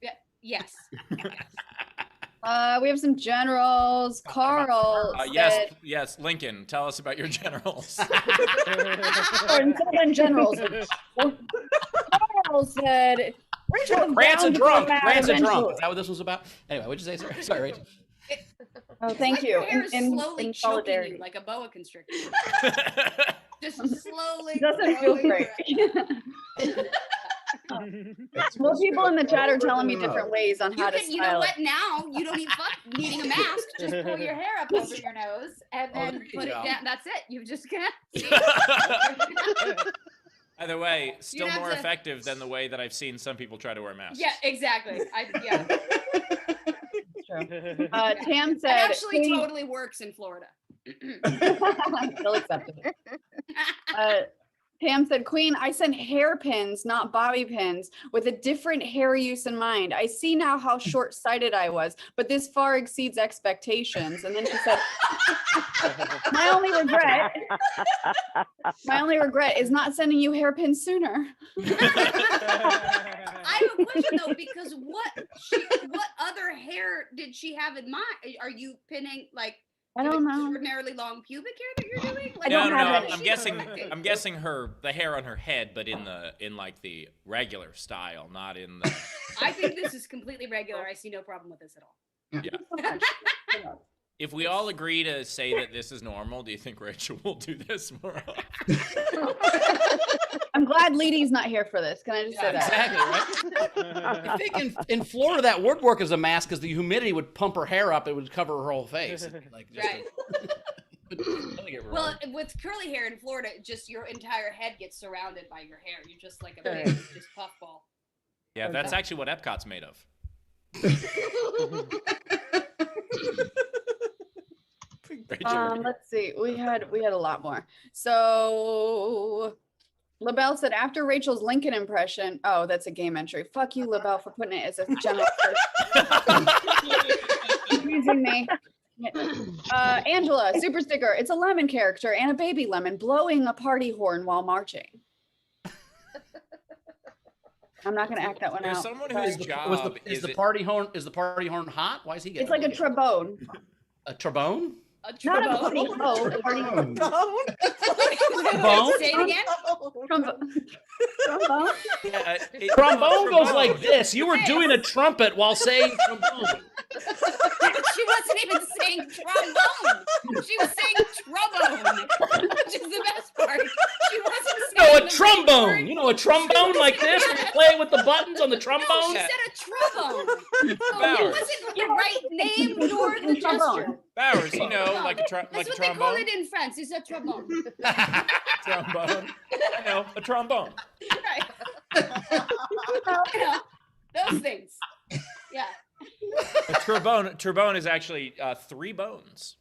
I: Yeah. Yes.
C: We have some generals. Carl said,
A: yes, Lincoln, tell us about your generals.
C: Southern generals. Carl said, Rachel
B: Grant's a drunk. Grant's a drunk.
C: eventually.
B: Is that what this was about? Anyway, what'd you say? Sorry, Rachel.
C: Oh, thank you.
I: Your hair is slowly
C: in
I: choking
C: solidarity.
I: you like a boa constrictor. Just slowly.
C: It doesn't feel
I: growing
C: great. Well, people in the chat are telling me different ways on how to
I: You know
C: style
I: what?
C: it.
I: Now you don't even needing a mask. Just pull your hair up over your nose and then put it down. That's it. You just can't.
A: Either way, still
I: have
A: more
I: to-
A: effective than the way that I've seen some people try to wear masks.
I: Yeah, exactly. Yeah.
C: True. Tam
I: It
C: said,
I: actually
C: Queen-
I: totally works in Florida.
C: Still accepted. Pam said, Queen, I sent hairpins, not bobby pins, with a different hair use in mind. I see now how short-sighted I was, but this far exceeds expectations. And then she said, my only regret is not sending you hairpins sooner.
I: I have a question though, because what other hair did she have in mind? Are you pinning like
C: I don't know.
I: extraordinarily long pubic hair that you're doing? Like,
C: don't
A: No,
C: have any.
A: I'm guessing the hair on her head, but in like the regular style, not in the.
I: I think this is completely regular. I see no problem with this at all.
A: Yeah. If we all agree to say that this is normal, do you think Rachel will do this more often?
C: I'm glad Leedy's not here for this. Can I just say that?
B: Exactly, right? I think in Florida that would work as a mask because the humidity would pump her hair up. It would cover her whole face. Like, just
I: Right. Well, with curly hair in Florida, just your entire head gets surrounded by your hair. You're just like a big just puffball.
A: Yeah, that's actually what Epcot's made of.
C: Let's see. We had a lot more. So LaBelle said after Rachel's Lincoln impression. Oh, that's a game entry. Fuck you, LaBelle, for putting it as a general. Using me. Angela, super sticker. It's a lemon character and a baby lemon blowing a party horn while marching. I'm not going to act that one
A: There's
C: out.
A: someone
C: Sorry.
A: whose job
B: Is the party horn hot? Why is he getting?
C: It's like a trombone.
B: a trombone.
I: A
C: Not a
I: trombone.
C: party hoe. Party
B: Trombone?
I: Say it again.
C: trombone. Trombone.
A: Yeah,
B: Trombone goes like this. You were doing a trumpet while saying trombone.
I: She wasn't even saying trombone. She was saying trombone, which is the best part. She wasn't saying
B: No, a
I: the right
B: trombone.
I: word.
B: You know, a trombone like this when you play with the buttons on the
I: No,
B: trombone.
I: she said a trombone. So it
A: Bowers.
I: wasn't the right name nor the gesture.
A: Bowers, you know, like a
I: That's
A: like a
I: what they call
A: trombone.
I: it in France. It's a trombone.
A: Trombone. I know, a trombone.
I: Right. You know, those things. Yeah.
A: A trombone is actually 3 bones.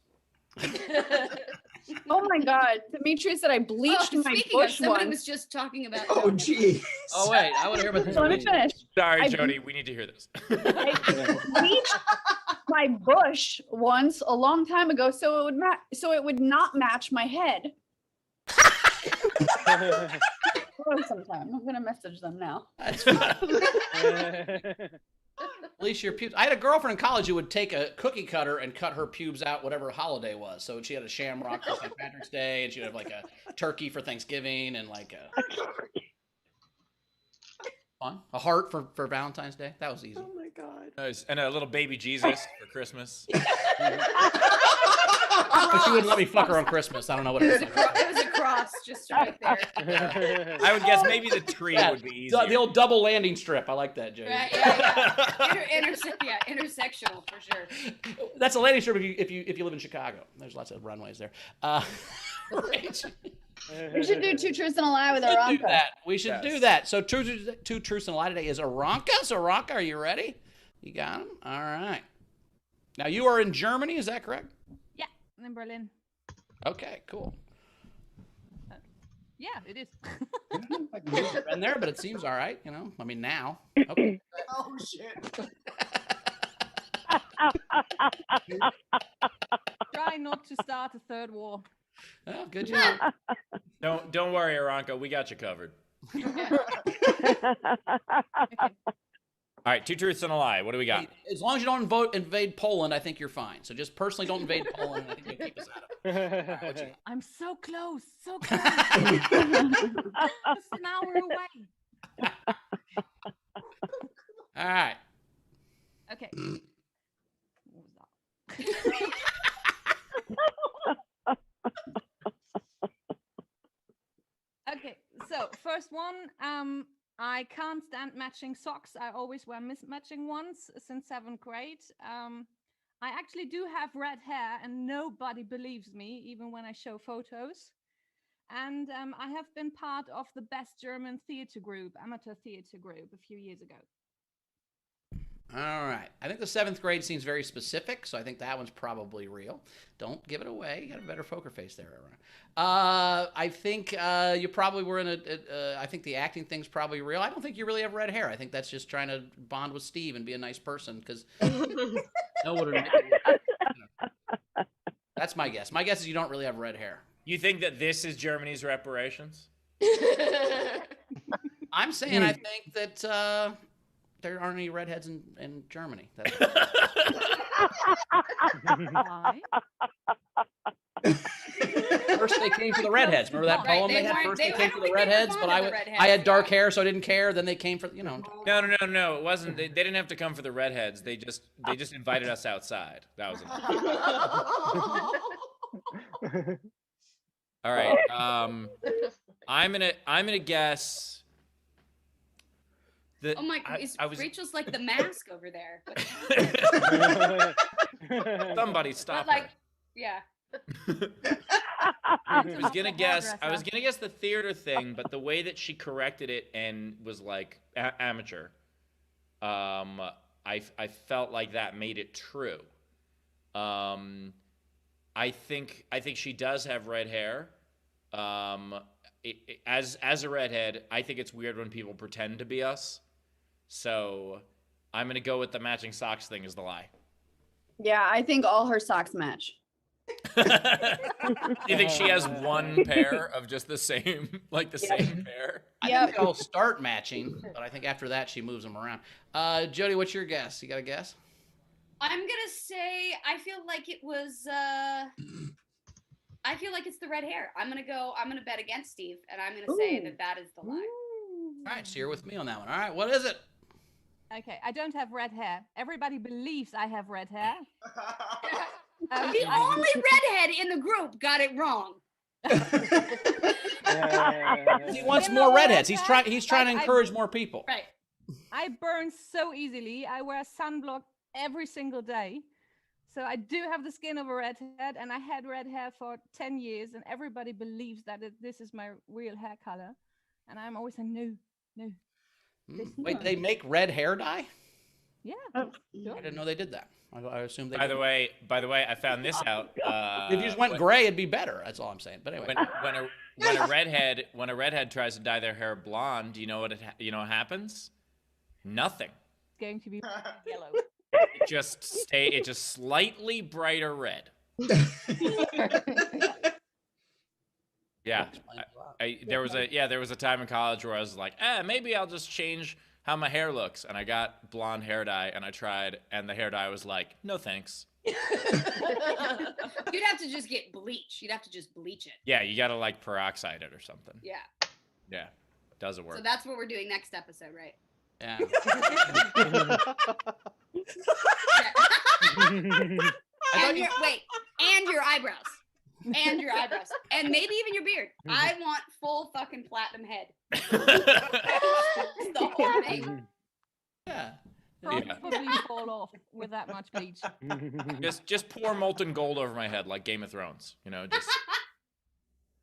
C: Oh my God. Demetrius said I bleached my
I: speaking of,
C: bush
I: somebody
C: once.
I: was just talking about.
D: Oh, gee.
B: Oh, wait. I want to hear about this.
C: So let me finish.
A: Sorry,
C: I-
A: Jody, we need to hear this.
C: I bleached my bush once a long time ago, so it would not match my head. Sometime I'm gonna message them now.
B: That's fine. At least your pubes. I had a girlfriend in college who would take a cookie cutter and cut her pubes out whatever holiday was. So she had a shamrock for St. Patrick's Day, and she'd have like a turkey for Thanksgiving, and like a heart for Valentine's Day. That was easy.
D: Oh my God.
A: Nice. And a little baby Jesus for Christmas.
B: But she wouldn't let me fuck her on Christmas. I don't know what it was.
I: It was a cross just right there.
A: I would guess maybe the tree would be easier.
B: The old double landing strip. I like that, Jay.
I: Right, yeah. Intersectional for sure.
B: That's a landing strip if you live in Chicago. There's lots of runways there. Right.
C: We should do 2 truths and a lie with
B: We should do
C: Aranka.
B: that. We should do
A: Yes.
B: that. So two truths and a lie today is Aranka. So Aranka, are you ready? You got him? All right. Now you are in Germany, is that correct?
G: Yeah, in Berlin.
B: Okay, cool.
G: Yeah, it is.
B: Been there, but it seems all right, you know. I mean now. Okay.
D: Oh, shit.
G: Try not to start a third war.
B: Oh, good job.
A: Don't worry, Aranka, we got you covered. All right, 2 truths and a lie. What do we got?
B: As long as you don't invade Poland, I think you're fine. So just personally don't invade Poland. I think you'll keep us out of it. What you got?
G: I'm so close, so close. Just an hour away.
B: All right.
G: Okay. What was that? Okay, so first one, I can't stand matching socks. I always wear mismatching ones since 7th grade. I actually do have red hair and nobody believes me, even when I show photos. And I have been part of the best German theater group, amateur theater group, a few years ago.
B: All right. I think the 7th grade seems very specific, so I think that one's probably real. Don't give it away. You got a better poker face there, Aaron. I think you probably were in I think the acting thing's probably real. I don't think you really have red hair. I think that's just trying to bond with Steve and be a nice person, because no one would. That's my guess. My guess is you don't really have red hair.
A: You think that this is Germany's reparations?
B: I'm saying I think that there aren't any redheads in Germany. That's
G: Why?
B: First they came for the redheads. Remember that
I: Right,
B: poem
I: they
B: they had?
I: weren't-
B: First
I: they-
B: they
I: I
B: came
I: don't
B: for the
I: think they were
B: redheads,
I: fond
B: but
I: of the
B: I had
I: redheads,
B: dark
I: yeah.
B: hair, so I didn't care. Then they came for, you know.
A: No. It wasn't. They didn't have to come for the redheads. They just invited us outside. That was it. All right. I'm gonna guess.
I: Oh my god,
A: I was.
I: Rachel's like the mask over there.
A: Somebody stop
I: But like,
A: her.
I: yeah.
A: I was gonna guess the theater thing, but the way that she corrected it and was like amateur, I felt like that made it true. I think she does have red hair. As a redhead, I think it's weird when people pretend to be us. So I'm gonna go with the matching socks thing as the lie.
C: Yeah, I think all her socks match.
A: Do you think she has one pair of just the same, like the same pair?
B: I
C: Yep.
B: think they'll start matching, but I think after that she moves them around. Jody, what's your guess? You got a guess?
I: I'm gonna say I feel like it was. I feel like it's the red hair. I'm gonna bet against Steve, and I'm gonna say
C: Ooh.
I: that is the lie.
B: All right, so you're with me on that one. All right, what is it?
G: Okay, I don't have red hair. Everybody believes I have red hair.
I: The only redhead in the group got it wrong.
B: He wants
G: You
B: more
G: know
B: redheads.
G: what?
B: He's trying to
G: I-
B: encourage more people.
I: Right.
G: I burn so easily. I wear sunblock every single day. So I do have the skin of a redhead, and I had red hair for 10 years, and everybody believes that this is my real hair color. And I'm always saying, no.
B: Wait, they make red hair dye?
G: Yeah.
B: I didn't know they did that. I assumed they
A: By
B: did.
A: the way, I found this out.
B: If you just went gray, it'd be better. That's all I'm saying. But anyway,
A: when a redhead tries to dye their hair blonde, do you know what what happens? Nothing.
G: It's going to be yellow.
A: It just slightly brighter red. Yeah. There was a time in college where I was like, maybe I'll just change how my hair looks, and I got blonde hair dye, and I tried, and the hair dye was like, no thanks.
I: You'd have to just get bleach. You'd have to just bleach it.
A: Yeah, you gotta like peroxide it or something.
I: Yeah.
A: Yeah, doesn't work.
I: So that's what we're doing next episode, right?
B: yeah.
I: And your eyebrows. And your eyebrows. And maybe even your beard. I want full fucking platinum head. The whole thing.
B: Yeah.
G: Probably fall off with that much bleach.
A: just pour molten gold over my head like Game of Thrones. Just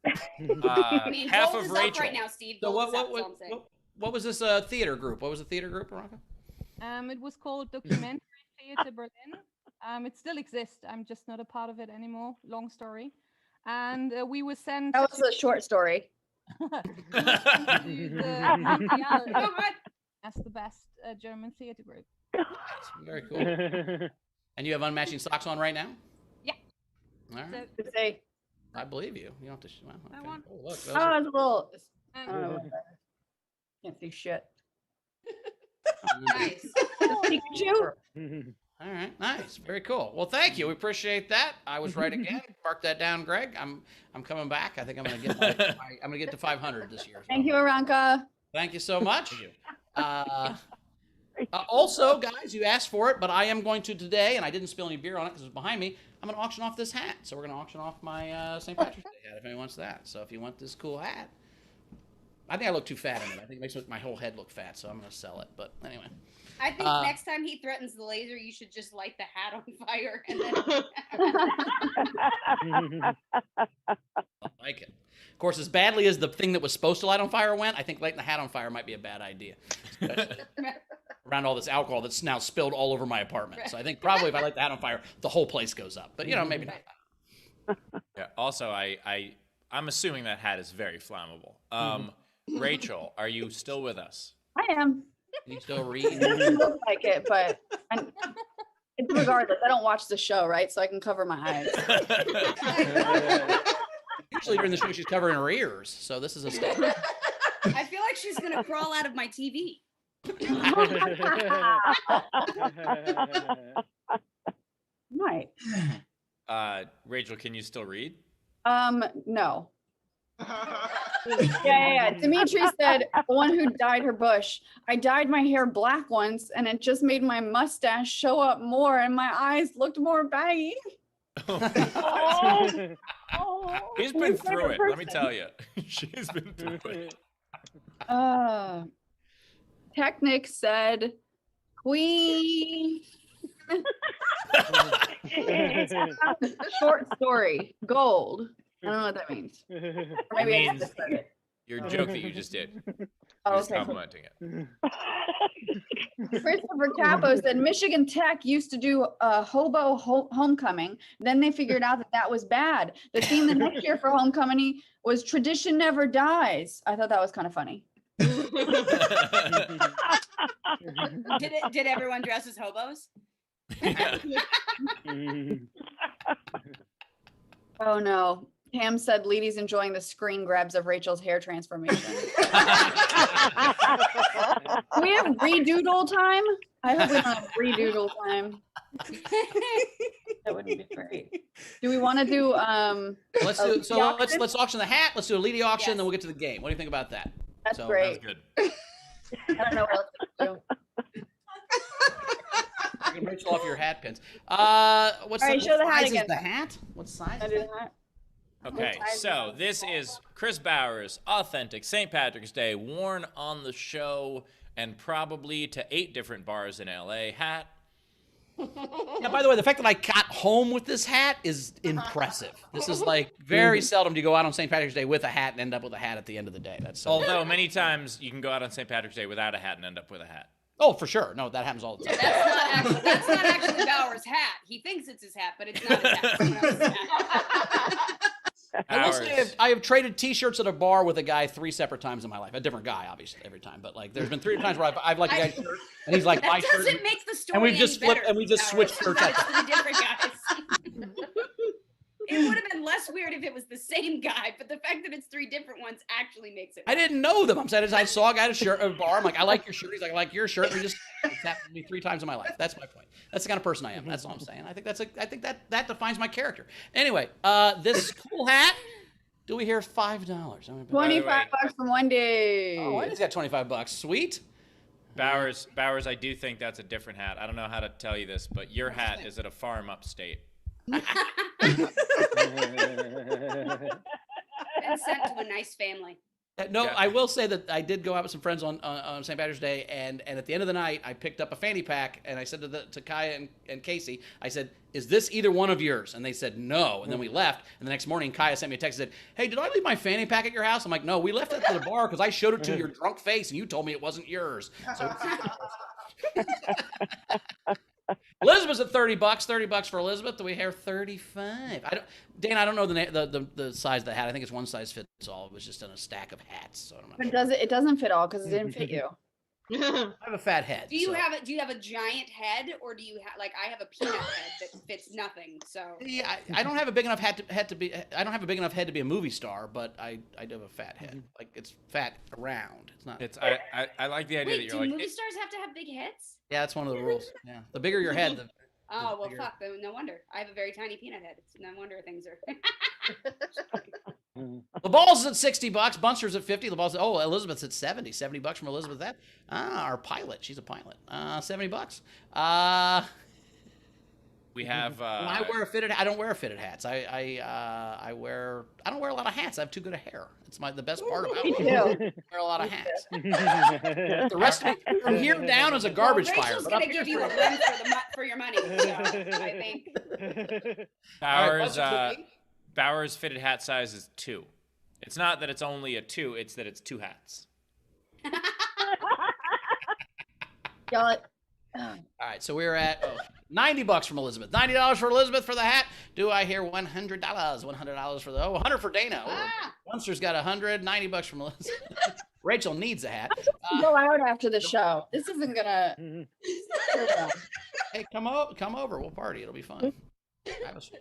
I: I mean,
A: half
I: gold
A: of
I: is up
A: Rachel.
I: right now, Steve.
B: So
I: Gold is up, is all I'm saying.
B: what was this theater group? What was the theater group, Veronica?
G: It was called Documentary Theater Berlin. It still exists. I'm just not a part of it anymore. Long story. And we were sent
C: That was a short story.
G: to the Mondial
I: Oh, God.
G: as the best German theater group.
B: Very cool. And you have unmatching socks on right now?
G: Yeah.
B: All right.
G: So,
C: Say,
B: I believe you. You don't have to. Well, okay.
G: I want-
B: Oh, look.
C: it's a little. I don't
G: um,
C: know. Can't see shit.
I: Nice.
C: Pikachu.
B: All right, nice, very cool. Well, thank you. We appreciate that. I was right again. Mark that down, Greg. I'm coming back. I think I'm gonna get I'm gonna get to 500 this year.
C: Thank you, Aranka.
B: Thank you so much. Also, guys, you asked for it, but I am going to today, and I didn't spill any beer on it because it's behind me. I'm gonna auction off this hat. So we're gonna auction off my St. Patrick's Day hat if anyone wants that. So if you want this cool hat, I think I look too fat in it. I think it makes my whole head look fat, so I'm gonna sell it. But anyway.
I: I think next time he threatens the laser, you should just light the hat on fire and then.
B: I like it. Of course, as badly as the thing that was supposed to light on fire went, I think lighting the hat on fire might be a bad idea. Around all this alcohol that's now spilled all over my apartment. So I think probably if I light the hat on fire, the whole place goes up. But maybe not.
A: Yeah. Also, I'm assuming that hat is very flammable. Rachel, are you still with us?
C: I am.
B: Can you still read?
C: It doesn't look like it, but regardless, I don't watch the show, right? So I can cover my eyes.
B: Usually during the show, she's covering her ears. So this is a step.
I: I feel like she's gonna crawl out of my TV.
C: Right.
A: Rachel, can you still read?
C: No. Yeah. Dimitri said, the one who dyed her bush. I dyed my hair black once, and it just made my mustache show up more, and my eyes looked more baggy. Oh,
A: He's been through it. Let me tell you, she's been through it.
C: Technic said, Queen. Short story, gold. I don't know what that means. Or maybe I just said it.
A: Your joke that you just did.
C: Oh,
A: Just
C: okay.
A: complimenting it.
C: Christopher Capo said Michigan Tech used to do a hobo homecoming. Then they figured out that was bad. The theme the next year for homecoming was Tradition Never Dies. I thought that was kind of funny.
I: Did everyone dress as hobos?
C: Oh no. Pam said Leedy's enjoying the screen grabs of Rachel's hair transformation. Do we have redoodle time? I hope we don't have redoodle time. That wouldn't be great. Do we want to do
B: Let's
C: a
B: do so.
C: lead auction?
B: Let's auction the hat. Let's do a leading auction,
I: Yes.
B: then we'll get to the game. What do you think about that?
C: That's
B: So,
A: That was
C: great.
A: good.
C: I don't know what else to do.
B: You can Rachel off your hat pins. What's
C: All right,
B: the,
C: show the
B: what
C: hat
B: size is
C: again.
B: the hat? What size?
C: I
B: Is
C: do
B: it?
C: that.
A: Okay, so this is Chris Bowers' authentic St. Patrick's Day worn on the show and probably to 8 different bars in LA hat.
B: Now, by the way, the fact that I got home with this hat is impressive. This is like very seldom do you go out on St. Patrick's Day with a hat and end up with a hat at the end of the day. That's so.
A: Although many times you can go out on St. Patrick's Day without a hat and end up with a hat.
B: Oh, for sure. No, that happens all the time.
I: That's not actually Bauer's hat. He thinks it's his hat, but it's not his hat. Someone else's hat.
B: I will say
A: Bowers.
B: I have traded T-shirts at a bar with a guy 3 separate times in my life. A different guy, obviously, every time. But like, there's been 3 times where I've like a guy's shirt, and he's like my
I: That
B: shirt.
I: doesn't make the story
B: And we've just
I: any
B: flipped-
I: better,
B: and we just
I: Bauer.
B: switched shirts
I: It's
B: up.
I: three different guys. It would have been less weird if it was the same guy, but the fact that it's 3 different ones actually makes it.
B: I didn't know them. I'm saying I saw a guy at a shirt at a bar. I'm like, I like your shirt. He's like, I like your shirt. It's happened to me 3 times in my life. That's my point. That's the kind of person I am. That's all I'm saying. I think that defines my character. Anyway, this cool hat. Do we hear $5?
A: way-
C: $25 from one day.
B: Oh, I just got $25. Sweet.
A: Bowers, I do think that's a different hat. I don't know how to tell you this, but your hat is at a farm upstate.
I: Been sent to a nice family.
B: No,
A: Yeah.
B: I will say that I did go out with some friends on St. Patrick's Day, and at the end of the night, I picked up a fanny pack, and I said to Kaya and Casey, I said, "Is this either one of yours?" And they said no, and then we left. And the next morning, Kaya sent me a text and said, "Hey, did I leave my fanny pack at your house?" I'm like, "No, we left it at the bar because I showed it to your drunk face, and you told me it wasn't yours." So. Elizabeth's at $30. $30 for Elizabeth. Do we hear 35? Dan, I don't know the size of the hat. I think it's one size fits all. It was just in a stack of hats. So I don't
C: But
B: know.
C: it doesn't fit all because it didn't fit you.
B: I have a fat head.
I: Do you
B: so-
I: have a giant head, or do you have like I have a peanut head that fits nothing? So
B: Yeah, I don't have a big enough head to be. I don't have a big enough head to be a movie star, but I do have a fat head. Like it's fat around. It's not.
A: It's I like the idea
I: wait,
A: that
I: do
A: you're like
I: movie stars have to have big heads?
B: Yeah, that's one of the rules. Yeah, the bigger your head, the
I: Oh well,
B: bigger-
I: fuck. No wonder. I have a very tiny peanut head. It's no wonder things are.
B: the balls is at $60. Bunster's at 50. The balls. Oh, Elizabeth's at 70. $70 from Elizabeth. That our pilot. She's a pilot. $70.
A: we have
B: When I wear a fitted. I don't wear fitted hats. I don't wear a lot of hats. I have too good a hair. It's the best part about
C: Me
B: me.
C: too.
B: I wear a lot of hats. The rest of me from here down is a garbage
I: well,
B: fire.
I: Rachel's
B: But up
I: gonna
B: here
I: give you a run for your money. So I think.
B: All right,
A: Bowers
B: Bunster's at 8.
A: Bowers fitted hat size is 2. It's not that it's only a 2, it's that it's 2 hats.
C: Y'all,
B: All right, so we're at $90 from Elizabeth. $90 for Elizabeth for the hat. Do I hear $100? $100 for the 100 for Dana.
I: Ah.
B: Monster's got $190 from Elizabeth. Rachel needs a hat.
C: go out after the show. This isn't gonna.
B: Hey, come over. We'll party. It'll be fun. I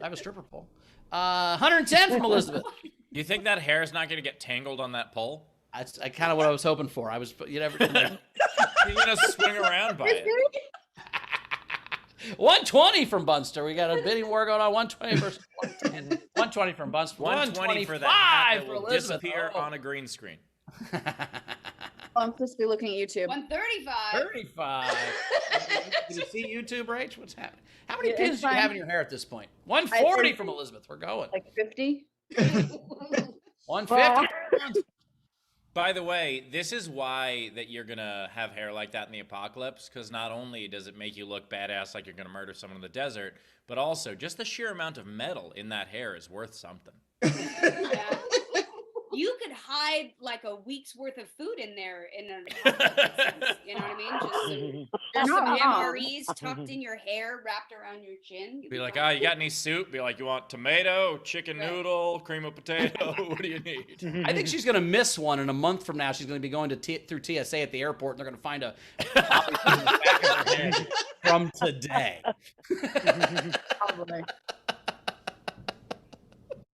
B: have a stripper pole. 110 from Elizabeth.
A: You think that hair is not going to get tangled on that pole?
B: That's kind of what I was hoping for. You're
A: You're going to swing around by it.
B: 120 from Bunster. We got a bidding war going on. 120 versus 110. 120 from Bunster.
A: 120 for that hat that
B: for
A: will
B: Elizabeth.
A: disappear
B: Oh.
A: on a green screen.
C: I'm supposed to be looking at YouTube.
I: 135.
B: 35. Can you see YouTube, Rach? What's happening? How many
C: Yeah,
B: pins
C: it's
B: do you
C: fine.
B: have in your hair at this point? 140
C: think-
B: from Elizabeth. We're going.
C: Like 50.
B: 150.
A: By the way, this is why that you're going to have hair like that in the apocalypse, because not only does it make you look badass like you're going to murder someone in the desert, but also just the sheer amount of metal in that hair is worth something.
I: Yeah. You could hide like a week's worth of food in there in an apocalyptic sense. You know what I mean? Just
C: You're
I: some
C: not wrong.
I: MREs tucked in your hair, wrapped around your chin. You'd
A: Be like,
I: fine.
A: you got any soup? Be like, you want tomato, chicken
I: Right.
A: noodle, cream of potato? What do you need?
B: I think she's going to miss one, and a month from now, she's going to be going through TSA at the airport, and they're going to find a copy in the back of her head from today.
C: Probably.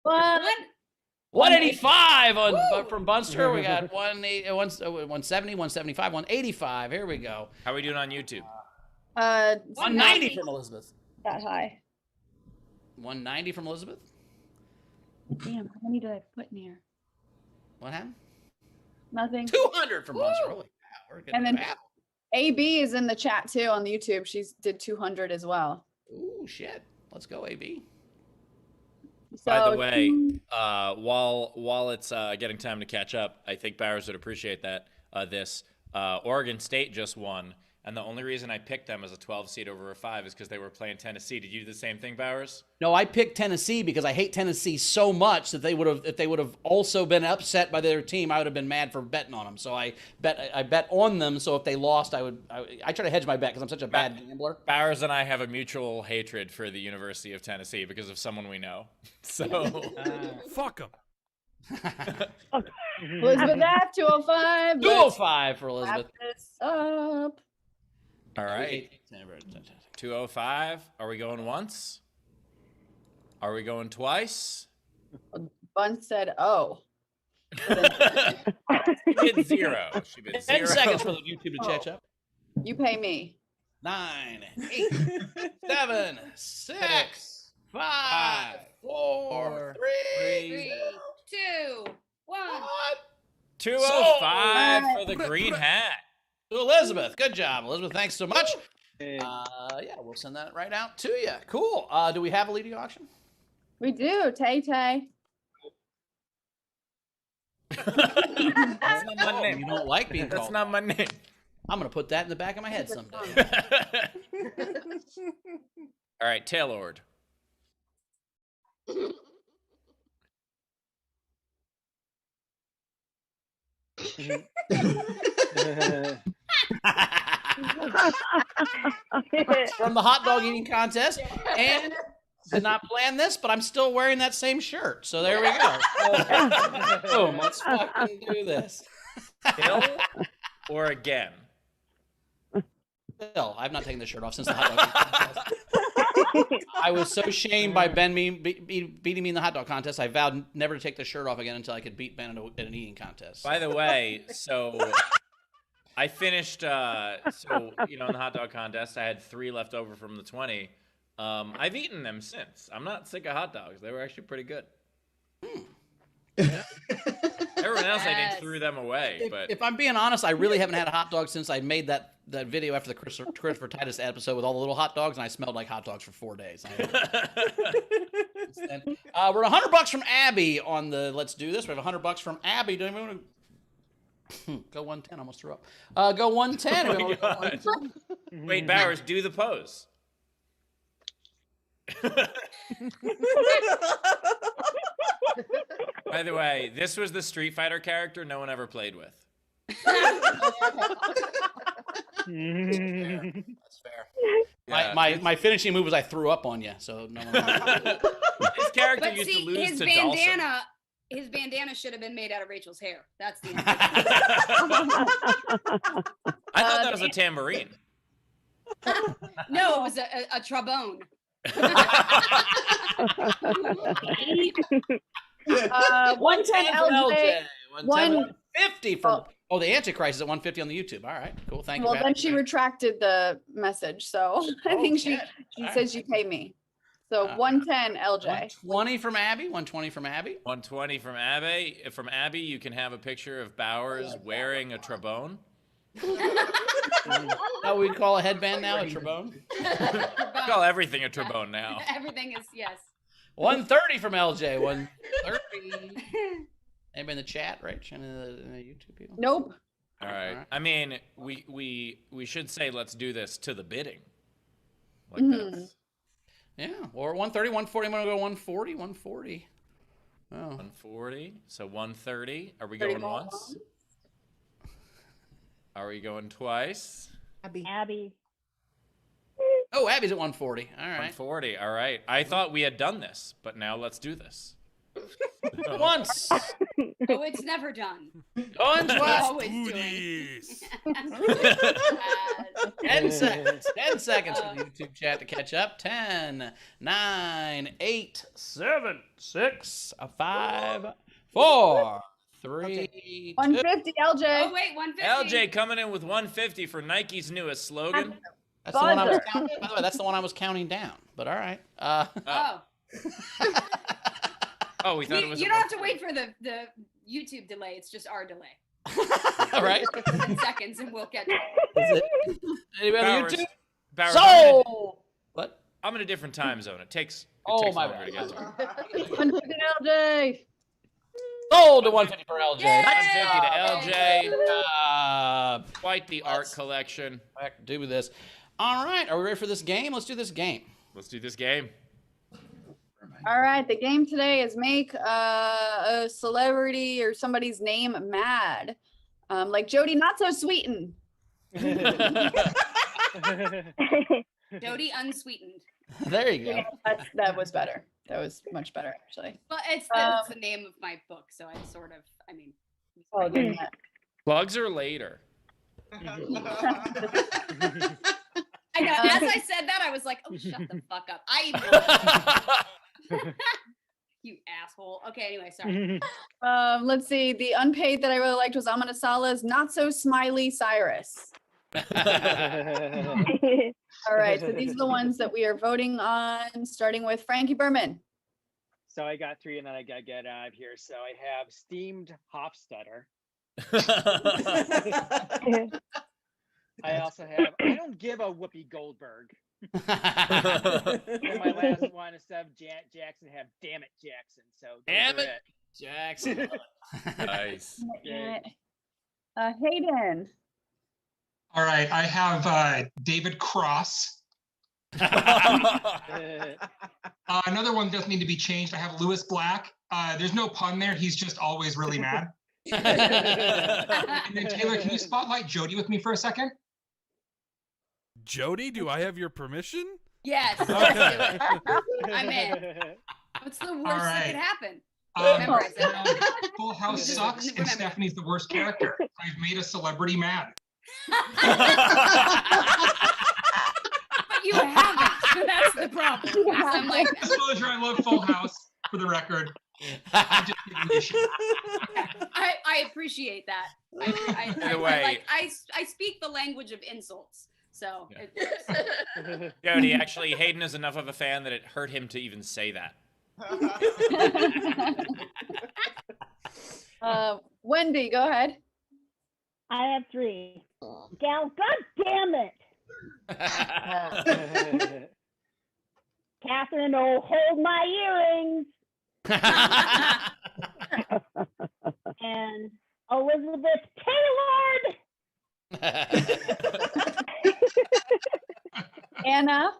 C: What?
B: 185
I: Woo!
B: from Bunster. We got 170, 175, 185. Here we go.
A: How are we doing on YouTube?
C: It's
B: 190
C: not
B: from Elizabeth.
C: that high.
B: 190 from Elizabeth.
C: Damn, how many did I put in here?
B: What happened?
C: Nothing.
B: 200 from Monster.
I: Woo!
B: Holy cow, we're getting
C: And then
B: battle.
C: AB is in the chat too on the YouTube. She's did 200 as well.
B: Ooh, shit. Let's go, AB.
A: By the
C: So,
A: way, while it's getting time to catch up, I think Bowers would appreciate that. Oregon State just won, and the only reason I picked them as a 12 seed over a 5 is because they were playing Tennessee. Did you do the same thing, Bowers?
B: No, I picked Tennessee because I hate Tennessee so much that if they would have also been upset by their team, I would have been mad for betting on them. So I bet on them. So if they lost, I try to hedge my bet because I'm such a bad gambler.
A: Bowers and I have a mutual hatred for the University of Tennessee because of someone we know. So
D: Fuck them.
C: Elizabeth F 205.
B: 205 for Elizabeth.
C: Wrap this up.
A: all right, 205. Are we going once? Are we going twice?
C: Bun said, "Oh."
A: She bid 0. She bid 0.
B: 10 seconds for the YouTube to catch up.
C: You pay me.
B: 9, 8, 7, 6, 5, 4, 3,
I: 3, 2, 1.
A: 205 for the green hat.
B: To Elizabeth. Good job, Elizabeth. Thanks so much. Yeah, we'll send that right out to you. Cool. Do we have a leading auction?
C: We do. Tay Tay.
A: That's not my name.
B: You don't like being
A: That's
B: called.
A: not my name.
B: I'm gonna put that in the back of my head someday.
A: All right, Taylord.
B: From the hot dog eating contest, and did not plan this, but I'm still wearing that same shirt. So there we go. Boom. Let's fucking do this.
A: Bill or again?
B: Bill, I've not taken the shirt off since the hot dog eating contest. I was so shamed by Ben beating me in the hot dog contest. I vowed never to take the shirt off again until I could beat Ben in an eating contest.
A: By the way, so I finished, in the hot dog contest, I had 3 left over from the 20. I've eaten them since. I'm not sick of hot dogs. They were actually pretty good. Yeah. Everyone else, I think, threw them away. But
B: If I'm being honest, I really haven't had a hot dog since I made that video after the Christopher Titus episode with all the little hot dogs, and I smelled like hot dogs for 4 days. We're $100 from Abby on the Let's Do This. We have $100 from Abby. Do anyone want to go 110? Almost threw up. Go 110.
A: Oh my God. Wait, Bowers, do the pose. By the way, this was the Street Fighter character no one ever played with.
B: That's fair.
A: Yeah.
B: My finishing move was I threw up on you. So no one.
A: His character
I: But
A: used
I: see,
A: to lose
I: his
A: to
I: bandana, his bandana should have been made out of Rachel's hair. That's the answer.
A: Dawson. I thought that was a tambourine.
I: No, it was a trombone.
C: 110 LJ.
B: 150 from. Oh, the Antichrist is at 150 on the YouTube. All right, cool. Thank you.
C: Well, then she retracted the message, so I think she
B: All
C: says you pay me. So 110 LJ.
B: 120 from Abby. 120 from Abby.
A: 120 from Abby. From Abby, you can have a picture of Bowers wearing a trombone.
B: That we call a headband now, a trombone.
A: We call everything a trombone now.
I: Everything is, yes.
B: 130 from LJ. 130. Anybody in the chat, right? In the YouTube people?
C: Nope.
A: All right. I mean, we should say let's do this to the bidding. Like this.
B: Yeah. Or 130, 140. I'm going to go 140, 140. Oh.
A: 140. So 130. Are we going once? Are we going twice?
F: Abby.
B: Oh, Abby's at 140. All right.
A: 140. All right. I thought we had done this, but now let's do this.
B: Once.
I: Oh, it's never done.
B: Going
I: We're
B: twice.
I: always doing.
B: 10 seconds. 10 seconds for the YouTube chat to catch up. 10, 9, 8, 7, 6, 5, 4, 3,
C: 150 LJ.
I: Oh, wait, 150.
A: LJ coming in with 150 for Nike's newest slogan.
B: That's the one I was
C: Buzzer.
B: counting. By the way, that's the one I was counting down. But all right.
I: Oh.
A: Oh, we thought it
I: You,
A: was.
I: you don't have to wait for the YouTube delay. It's just our delay.
B: All right.
I: 10 seconds and we'll catch up.
B: Is it? Anybody on
A: Bowers,
B: YouTube?
A: Bowers,
B: So what?
A: I'm in a different time zone. It takes
B: Oh,
A: takes
B: my
A: longer to
B: bad.
A: get to.
C: 150 LJ.
B: Sold to 150 for LJ.
I: Yay!
A: 150 to LJ.
B: Uh,
A: Quite the art
B: Let's-
A: collection.
B: back to do with this. All right, are we ready for this game? Let's do this game.
A: Let's do this game.
C: All right, the game today is make a celebrity or somebody's name mad. Like Jodie Not So Sweetin.
I: Jodie unsweetened.
B: There you go.
C: That was better. That was much better, actually.
I: But it's the name of my book, so I sort of, I mean.
C: Oh, dang it.
A: Plugs are later.
I: I know. As I said that, I was like, "Oh, shut the fuck up!" You asshole. Okay. Anyway, sorry.
C: Let's see. The unpaid that I really liked was Amina Salah's Not So Smiley Cyrus. All right, so these are the ones that we are voting on, starting with Frankie Berman.
H: So I got 3 and then I got to get out of here. So I have steamed Hofstetter. I also have, I don't give a Whoopi Goldberg. And my last one, instead of Jackson, have Damn It Jackson. So
B: Damn
H: those
B: it,
H: are
B: Jackson.
A: Nice.
H: Yeah.
C: Hayden.
J: All right, I have David Cross. Another one doesn't need to be changed. I have Lewis Black. There's no pun there. He's just always really mad. And then Taylor, can you spotlight Jodie with me for a second?
D: Jodie, do I have your permission?
I: Yes.
D: Okay.
I: Let's do it. I'm in. What's the worst that
J: right.
I: could happen?
J: Um,
I: Memorize it.
J: Full House sucks, and
I: Remember.
J: Stephanie's the worst character. I've made a celebrity mad.
I: But you haven't. So that's the problem. So I'm like,
J: Disclosure, I love Full House, for the record. I'm just giving you shit.
I: I appreciate that.
A: Either way.
I: I speak the language of insults. So
A: Yeah.
I: it works.
A: Jodie, actually, Hayden is enough of a fan that it hurt him to even say that.
C: Wendy, go ahead.
F: I have 3. Gal, God damn it. Catherine, oh, hold my earrings. And Elizabeth Taylor.
C: Anna.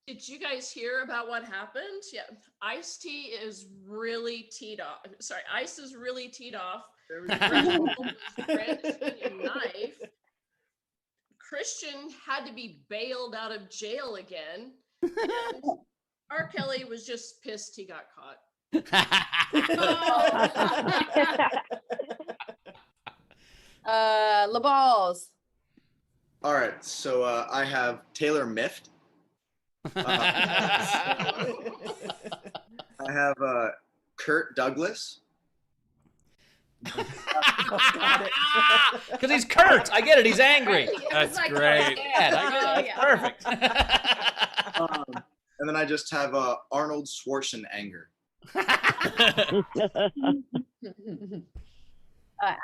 K: Did you guys hear about what happened? Yeah, Ice-T is really teed off. Sorry, Ice is really teed off. Red Bull was brandishing a knife. Christian had to be bailed out of jail again. And R. Kelly was just pissed he got caught.
C: LaBalls.
L: All right, so I have Taylor Miffed. I have Kurt Douglas.
B: Because he's Kurt. I get it. He's angry.
A: That's
I: like,
A: great.
B: Yeah, I get it. That's perfect.
L: And then I just have Arnold Schwarzenegger.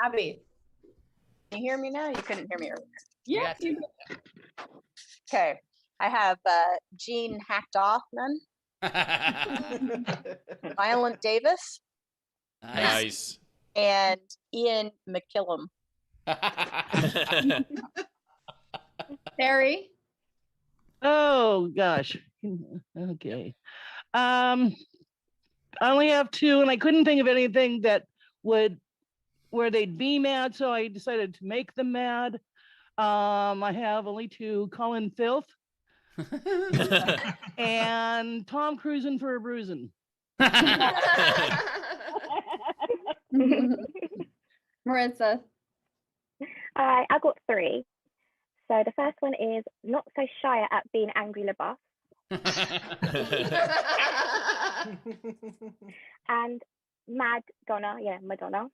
C: Abby.
M: Can you hear me now? You couldn't hear me earlier.
C: Yeah.
M: Okay. I have Gene Hacked-Offman, Violent Davis,
A: Nice.
M: and Ian McKillum.
C: Terry.
N: Oh gosh. Okay. I only have 2, and I couldn't think of anything that would where they'd be mad, so I decided to make them mad. I have only 2: Colin Filth and Tom Cruising for a Bruising.
C: Marissa.
O: I got 3. So the first one is not so shy at being angry LaBeouf. And Madonna.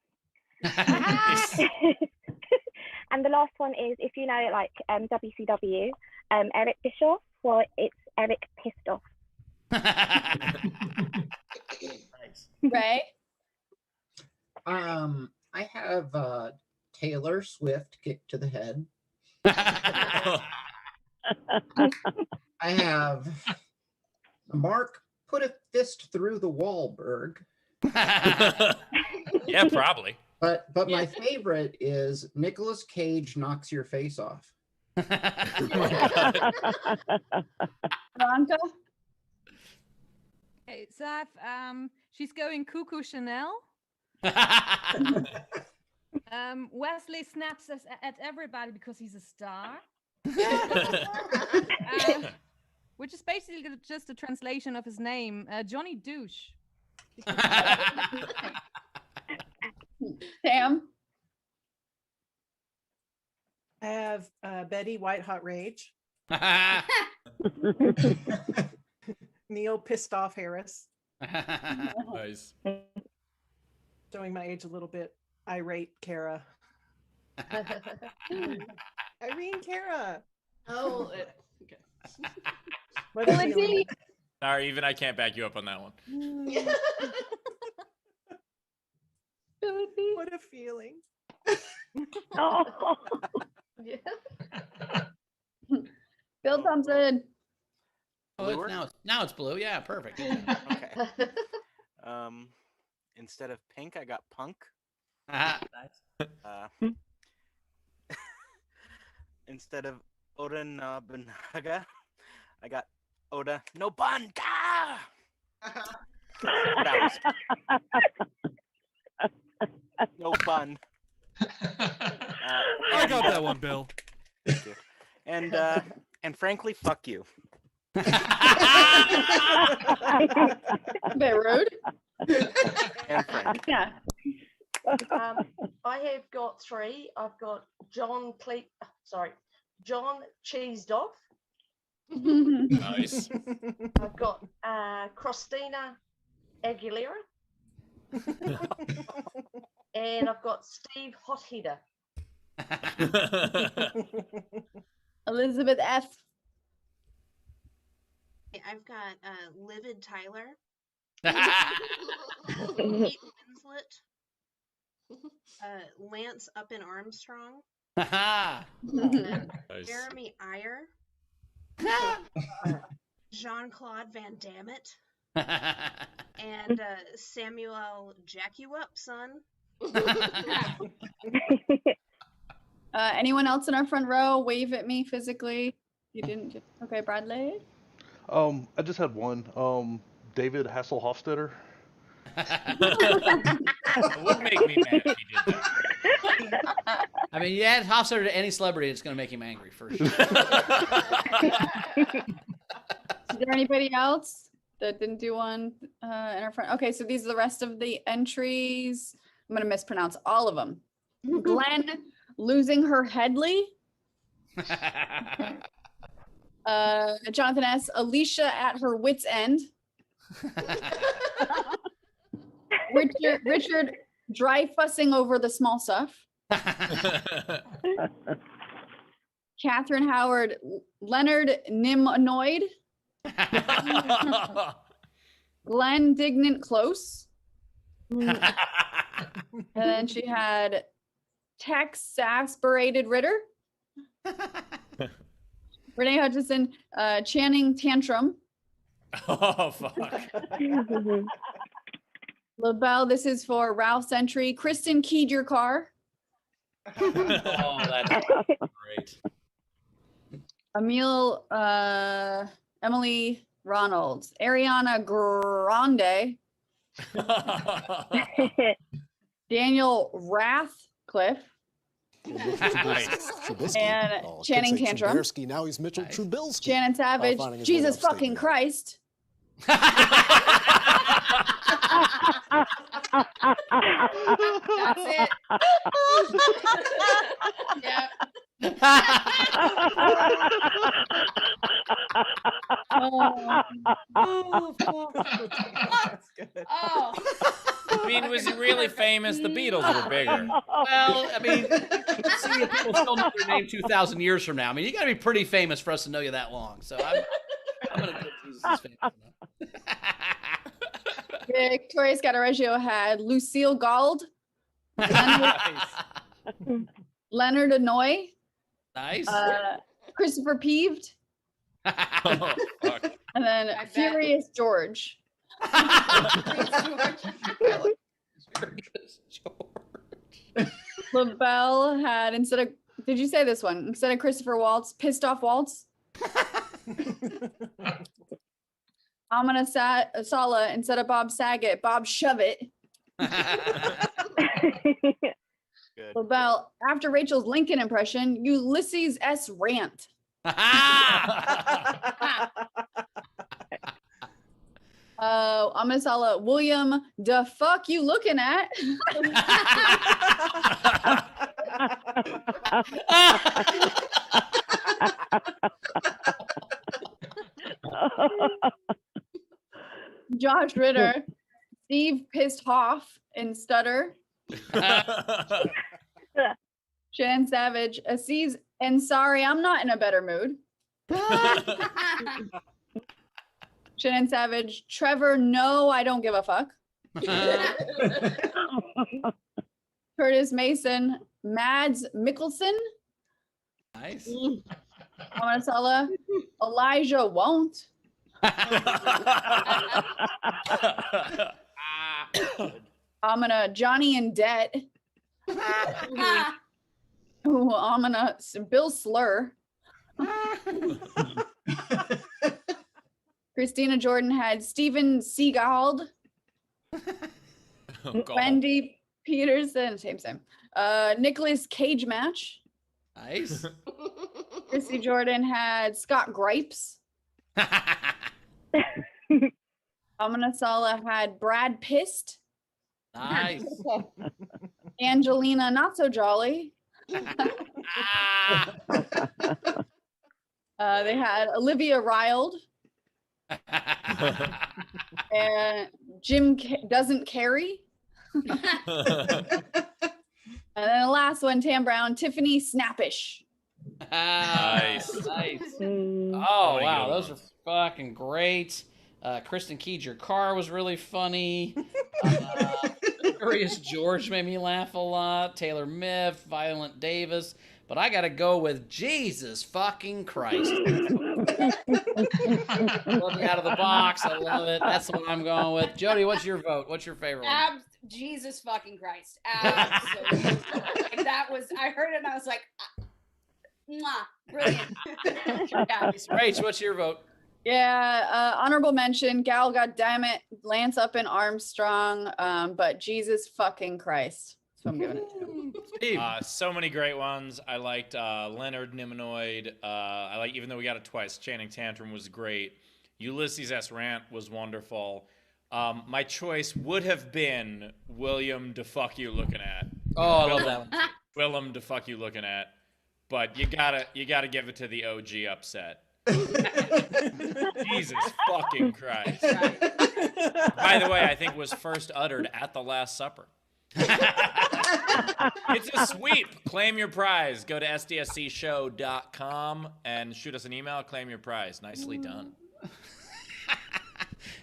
O: And the last one is, if you know, like WCW, Eric Bischoff. Well, it's Eric Pissed Off.
C: Ray?
P: I have Taylor Swift kick to the head. I have Mark put a fist through the Wahlberg.
A: Yeah, probably.
P: But my favorite is Nicolas Cage knocks your face off.
C: Veronica?
G: Okay, so I've, she's going cuckoo Chanel. Wesley snaps at everybody because he's a star. Which is basically just a translation of his name, Johnny Douche.
C: Sam?
Q: I have Betty White Hot Rage. Neil Pissed Off Harris.
A: Nice.
Q: Showing my age a little bit. Irate Kara. Irene Kara.
K: Oh, okay.
Q: What a feeling.
A: Sorry, even I can't back you up on that one.
Q: What a feeling.
O: Oh.
C: Bill Thompson.
B: Oh, now it's blue. Yeah, perfect.
R: Okay. Instead of pink, I got punk. Instead of Oda Nobunaga, I got Oda Nobunga. No bun.
D: I got that one, Bill.
R: Thank you. And frankly, fuck you.
C: Bit rude.
R: And Frank.
C: Yeah.
S: I have got three. I've got John Cheesed Off.
A: Nice.
S: I've got Christina Aguilera. And I've got Steve Hot Heater.
C: Elizabeth F.
E: I've got Livid Tyler. Kate Winslet. Lance Up in Armstrong.
A: Nice.
E: Jeremy Iyer. Jean-Claude Van Dammit. And Samuel Jack You Up, son.
C: Anyone else in our front row? Wave at me physically. You didn't. Okay, Bradley.
T: I just had one. David Hassel Hofstetter.
A: It would make me mad if he did that.
B: I mean, you add Hofstetter to any celebrity, it's going to make him angry for sure.
C: Is there anybody else that didn't do one in our front? Okay, so these are the rest of the entries. I'm going to mispronounce all of them. Glenn losing her Headley. Jonathan S. Alicia at her wit's end. Richard dry fussing over the small stuff. Catherine Howard, Leonard Nim annoyed. Glenn Dignant close. And then she had Tex exasperated Ritter. Renee Hutchison, Channing Tantrum.
A: Oh, fuck.
C: LaBelle, this is for Ralph Sentry. Kristen keyed your car.
A: Oh, that's great.
C: Emile, Emily Ronalds. Ariana Grande. Daniel Rathcliffe. And Channing Tantrum.
U: Now he's Mitchell Trubisky.
C: Shannon Savage. Jesus fucking Christ. That's it. Yeah.
Q: Oh, that's good.
C: Oh.
A: mean, was he really famous? The Beatles were bigger.
B: Well, I mean, let's see if people still know your name 2,000 years from now. I mean, you got to be pretty famous for us to know you that long. So I'm going to give Jesus his famous now.
C: Victoria Scatteregio had Lucille Gold, Leonard Anoy,
B: Nice.
C: Christopher Peeved,
A: Oh, fuck.
C: and then Furious George. LaBelle had did you say this one? Instead of Christopher Waltz, Pissed Off Waltz. Amina Sala, instead of Bob Saget, Bob Shovit.
R: Good.
C: LaBelle, after Rachel's Lincoln impression, Ulysses S. Rant. Amina Sala, William, the fuck you looking at? Josh Ritter, Steve Pissed Off in Stutter. Shannon Savage, Aziz, and sorry, I'm not in a better mood. Shannon Savage, Trevor, no, I don't give a fuck. Curtis Mason, Mads Mikkelsen.
B: Nice.
C: Amanasala, Elijah won't. Amina, Johnny in debt. Ooh, Amina, Bill Slur. Christina Jordan had Steven Seagal.
A: Oh, God.
C: Wendy Peterson, same. Nicholas Cage Match.
B: Nice.
C: Chrissy Jordan had Scott Gripes. Amina Sala had Brad Pissed.
B: Nice.
C: Angelina Not So Jolly. They had Olivia Riled. And Jim Doesn't Carry. And then the last one, Tam Brown, Tiffany Snappish.
A: Nice.
B: Nice.
A: Oh,
B: Oh, wow. Those are fucking great. Kristen Keed, your car was really funny. Curious George made me laugh a lot. Taylor Miff, Violent Davis. But I got to go with Jesus fucking Christ. Looking out of the box. I love it. That's the one I'm going with. Jody, what's your vote? What's your favorite one?
I: Jesus fucking Christ. Absolutely. Like, that was, I heard it and I was like, mwah, brilliant. Yeah.
B: Rach, what's your vote?
C: Yeah, honorable mention, Gal, goddammit, Lance Up and Armstrong, but Jesus fucking Christ. That's what I'm giving it to.
A: So many great ones. I liked Leonard Nimoy. I like, even though we got it twice, Channing Tantrum was great. Ulysses S. Rant was wonderful. My choice would have been William the fuck you looking at.
B: Oh, I love that one.
A: Willem the fuck you looking at. But you gotta give it to the OG upset. Jesus fucking Christ. By the way, I think was first uttered at the Last Supper. It's a sweep. Claim your prize. Go to sdscshow.com and shoot us an email. Claim your prize. Nicely done.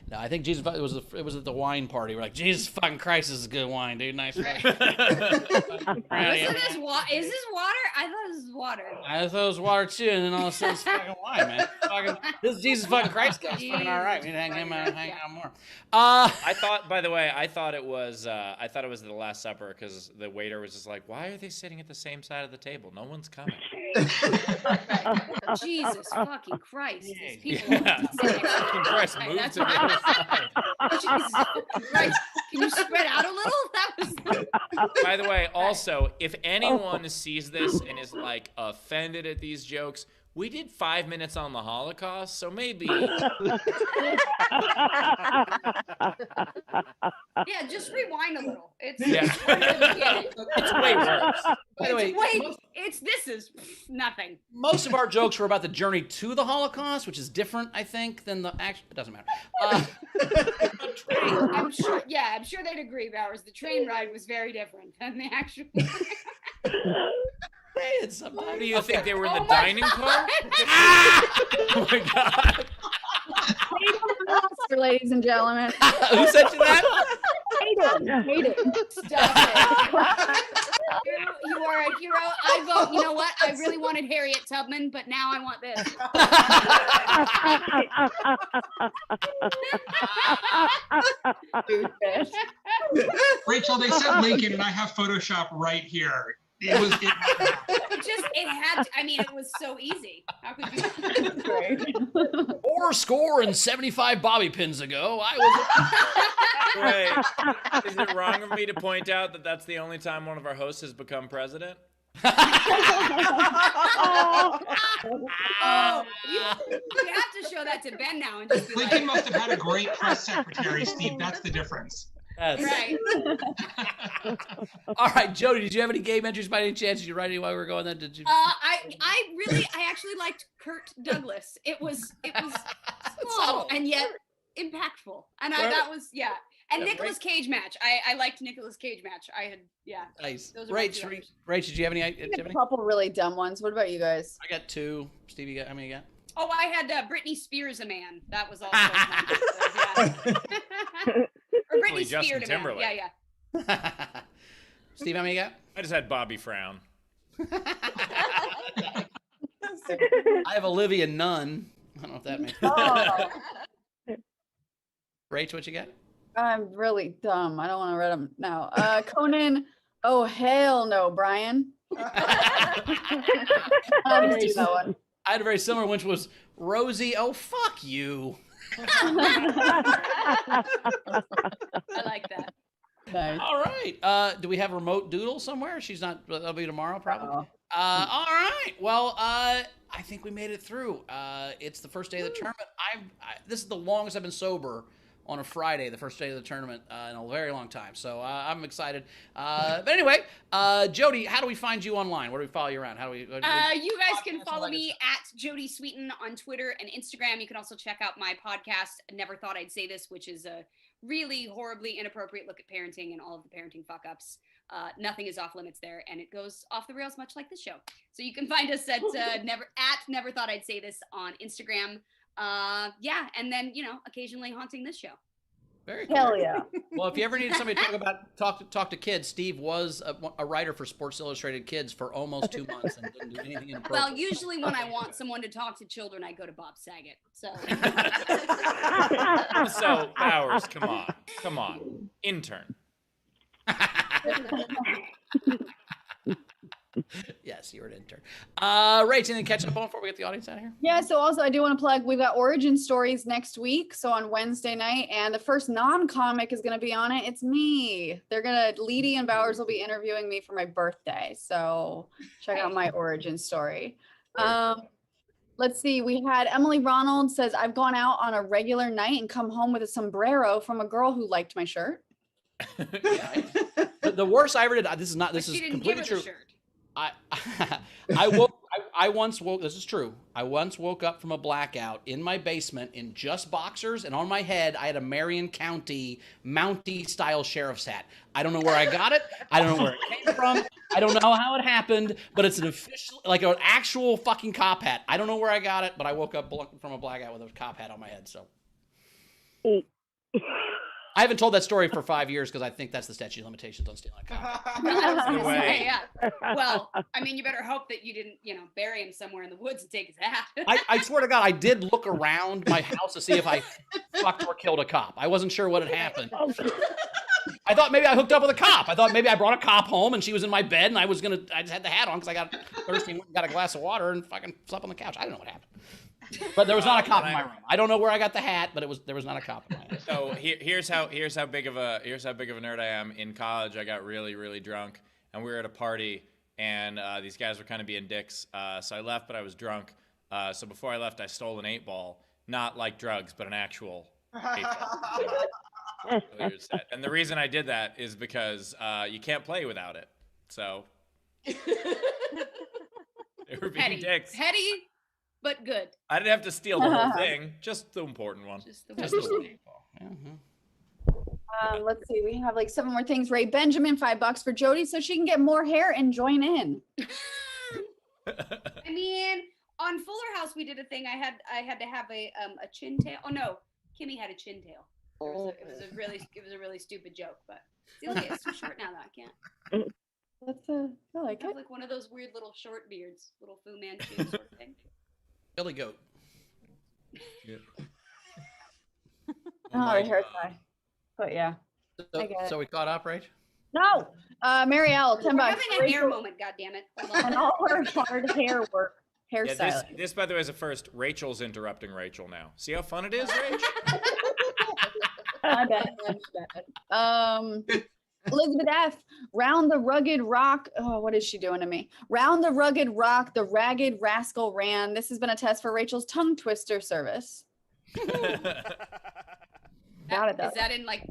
B: No, I think Jesus. It was at the wine party. We're like, Jesus fucking Christ, this is good wine, dude. Nice wine.
I: Is this water? I thought this was water.
B: I thought it was water too, and then all of a sudden it's fucking wine, man. This Jesus fucking Christ guy's fucking all right. We need to hang out more.
A: I thought, by the way, I thought it was the Last Supper because the waiter was just like, "Why are they sitting at the same side of the table? No one's coming."
I: Jesus fucking Christ. These people.
A: Yeah. Fucking Christ, move to the other side.
I: Jesus Christ. Can you spread out a little? That was.
A: By the way, also, if anyone sees this and is like offended at these jokes, we did 5 minutes on the Holocaust, so maybe.
I: Yeah, just rewind a little. It's
A: Yeah.
I: it's
A: It's way worse.
B: By the way,
I: This is nothing.
B: most of our jokes were about the journey to the Holocaust, which is different, I think, than the actual. It doesn't matter.
I: I'm sure. Yeah, I'm sure they'd agree, Bowers. The train ride was very different than the actual.
A: What do you think they were in the
I: Oh my
A: dining car? Oh my god.
C: Ladies and gentlemen.
B: Who sent you that?
C: Hayden.
I: Stop it. You are a hero. I vote. You know what? I really wanted Harriet Tubman, but now I want this.
J: Rachel, they said Lincoln, and I have Photoshop right here. It was.
I: It had. I mean, it was so easy. How could you?
B: 475 bobby pins ago, I was.
A: Wait, is it wrong of me to point out that that's the only time one of our hosts has become president?
I: You have to show that to Ben now and just be
J: Lincoln
I: like,
J: must have had a great press secretary, Steve. That's the difference.
I: right.
B: All right, Jody, did you have any game entries by any chance? Did you write any while we were going then? Did you?
I: I actually liked Kurt Douglas. It was small and yet impactful, and that was And Nicolas Cage match. I liked Nicolas Cage match. I had
B: Nice.
I: Those are my two
B: Rach, did you have any?
C: I had a couple really dumb ones. What about you guys?
B: I got two. Steve, you got how many you got?
I: Oh, I had Britney Spears a man. That was also or Britney
A: Justin
I: Spears a man.
A: Timberlake.
I: Yeah.
B: Steve, how many you got?
A: I just had Bobby Frown.
B: I have Olivia Nunn. I don't know if that makes sense. Rach, what you got?
C: I'm really dumb. I don't want to read them now. Conan. Oh, hell no, Brian. I'll just do that one.
B: I had a very similar one, which was Rosie. Oh, fuck you.
I: I like that.
C: Nice.
B: All right. Do we have remote doodle somewhere? She's not. That'll be tomorrow, probably. All right. Well, I think we made it through. It's the first day of the tournament. This is the longest I've been sober on a Friday, the first day of the tournament, in a very long time. So I'm excited. But anyway, Jody, how do we find you online? Where do we follow you around? How do we?
I: You guys can follow me at Jodie Sweetin on Twitter and Instagram. You can also check out my podcast, Never Thought I'd Say This, which is a really horribly inappropriate look at parenting and all of the parenting fuck-ups. Nothing is off limits there, and it goes off the rails much like this show. So you can find us at Never Thought I'd Say This on Instagram. And then occasionally haunting this show.
B: Very cool.
C: Hell yeah.
B: Well, if you ever need somebody to talk to kids, Steve was a writer for Sports Illustrated Kids for almost 2 months and didn't do anything inappropriate.
I: Well, usually when I want someone to talk to children, I go to Bob Saget. So
A: So, Bowers, come on, intern.
B: Yes, you're an intern. Rach, anything catching up on before we get the audience out of here?
C: Yeah, so also I do want to plug, we've got Origin Stories next week, so on Wednesday night, and the first non-comic is going to be on it. It's me. Leedy and Bowers will be interviewing me for my birthday, so check out my origin story. Let's see, we had Emily Ronald says, I've gone out on a regular night and come home with a sombrero from a girl who liked my shirt.
B: The worst I ever did, this is completely true. I once woke, this is true. I once woke up from a blackout in my basement in just boxers, and on my head I had a Marion County Mountie style sheriff's hat. I don't know where I got it. I don't know where it came from. I don't know how it happened, but it's an official, like an actual fucking cop hat. I don't know where I got it, but I woke up from a blackout with a cop hat on my head. So I haven't told that story for 5 years because I think that's the statute of limitations on stealing a cop.
I: Yeah. Well, I mean, you better hope that you didn't, bury him somewhere in the woods and take his hat.
B: I swear to God, I did look around my house to see if I fucked or killed a cop. I wasn't sure what had happened. I thought maybe I hooked up with a cop. I thought maybe I brought a cop home and she was in my bed and I just had the hat on because I got thirsty and got a glass of water and fucking slept on the couch. I don't know what happened. But there was not a cop in my room. I don't know where I got the hat, but there was not a cop in my room.
A: So here's how big of a nerd I am. In college, I got really, really drunk, and we were at a party, and these guys were kind of being dicks. So I left, but I was drunk. So before I left, I stole an 8-ball, not like drugs, but an actual 8-ball. And the reason I did that is because you can't play without it. So They were being
I: Petty.
A: dicks.
I: Petty, but good.
A: I didn't have to steal the whole thing, just the important one.
I: Just the
C: Let's see. We have like 7 more things. Ray Benjamin, $5 for Jodie, so she can get more hair and join in.
I: I mean, on Fuller House, we did a thing. I had to have a chin tail. Oh no, Kimmy had a chin tail. It was a really stupid joke, but see, look, it's too short now that I can't.
C: That's I like
I: I have
C: it.
I: like one of those weird little short beards, little Fu Manchu sort of thing.
B: Billy Goat.
C: Oh, hair tie. But yeah. I get it.
B: So we caught up, right?
C: No. Mary L, $10.
I: We're having a hair
C: Rachel-
I: moment, goddammit. Hold on.
C: And all her hard hair work. Hairstyling.
A: This, by the way, is a first. Rachel's interrupting Rachel now. See how fun it is, Rach?
C: I bet. Elizabeth F. Round the rugged rock. Oh, what is she doing to me? Round the rugged rock, the ragged rascal ran. This has been a test for Rachel's tongue twister service. Got it though.
I: Is that in like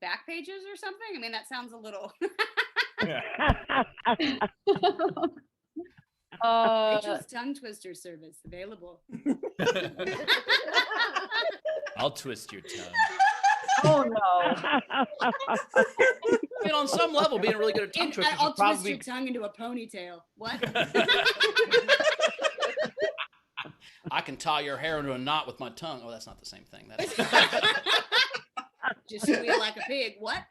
I: back pages or something? I mean, that sounds a little. Rachel's tongue twister service available.
A: I'll twist your tongue.
C: Oh no.
B: I mean, on some level, being really good at tongue twisters
I: I'll
B: would
I: twist
B: probably
I: your tongue into a ponytail. What?
B: I can tie your hair into a knot with my tongue. Oh, that's not the same thing. That's
I: Just squeal like a pig. What?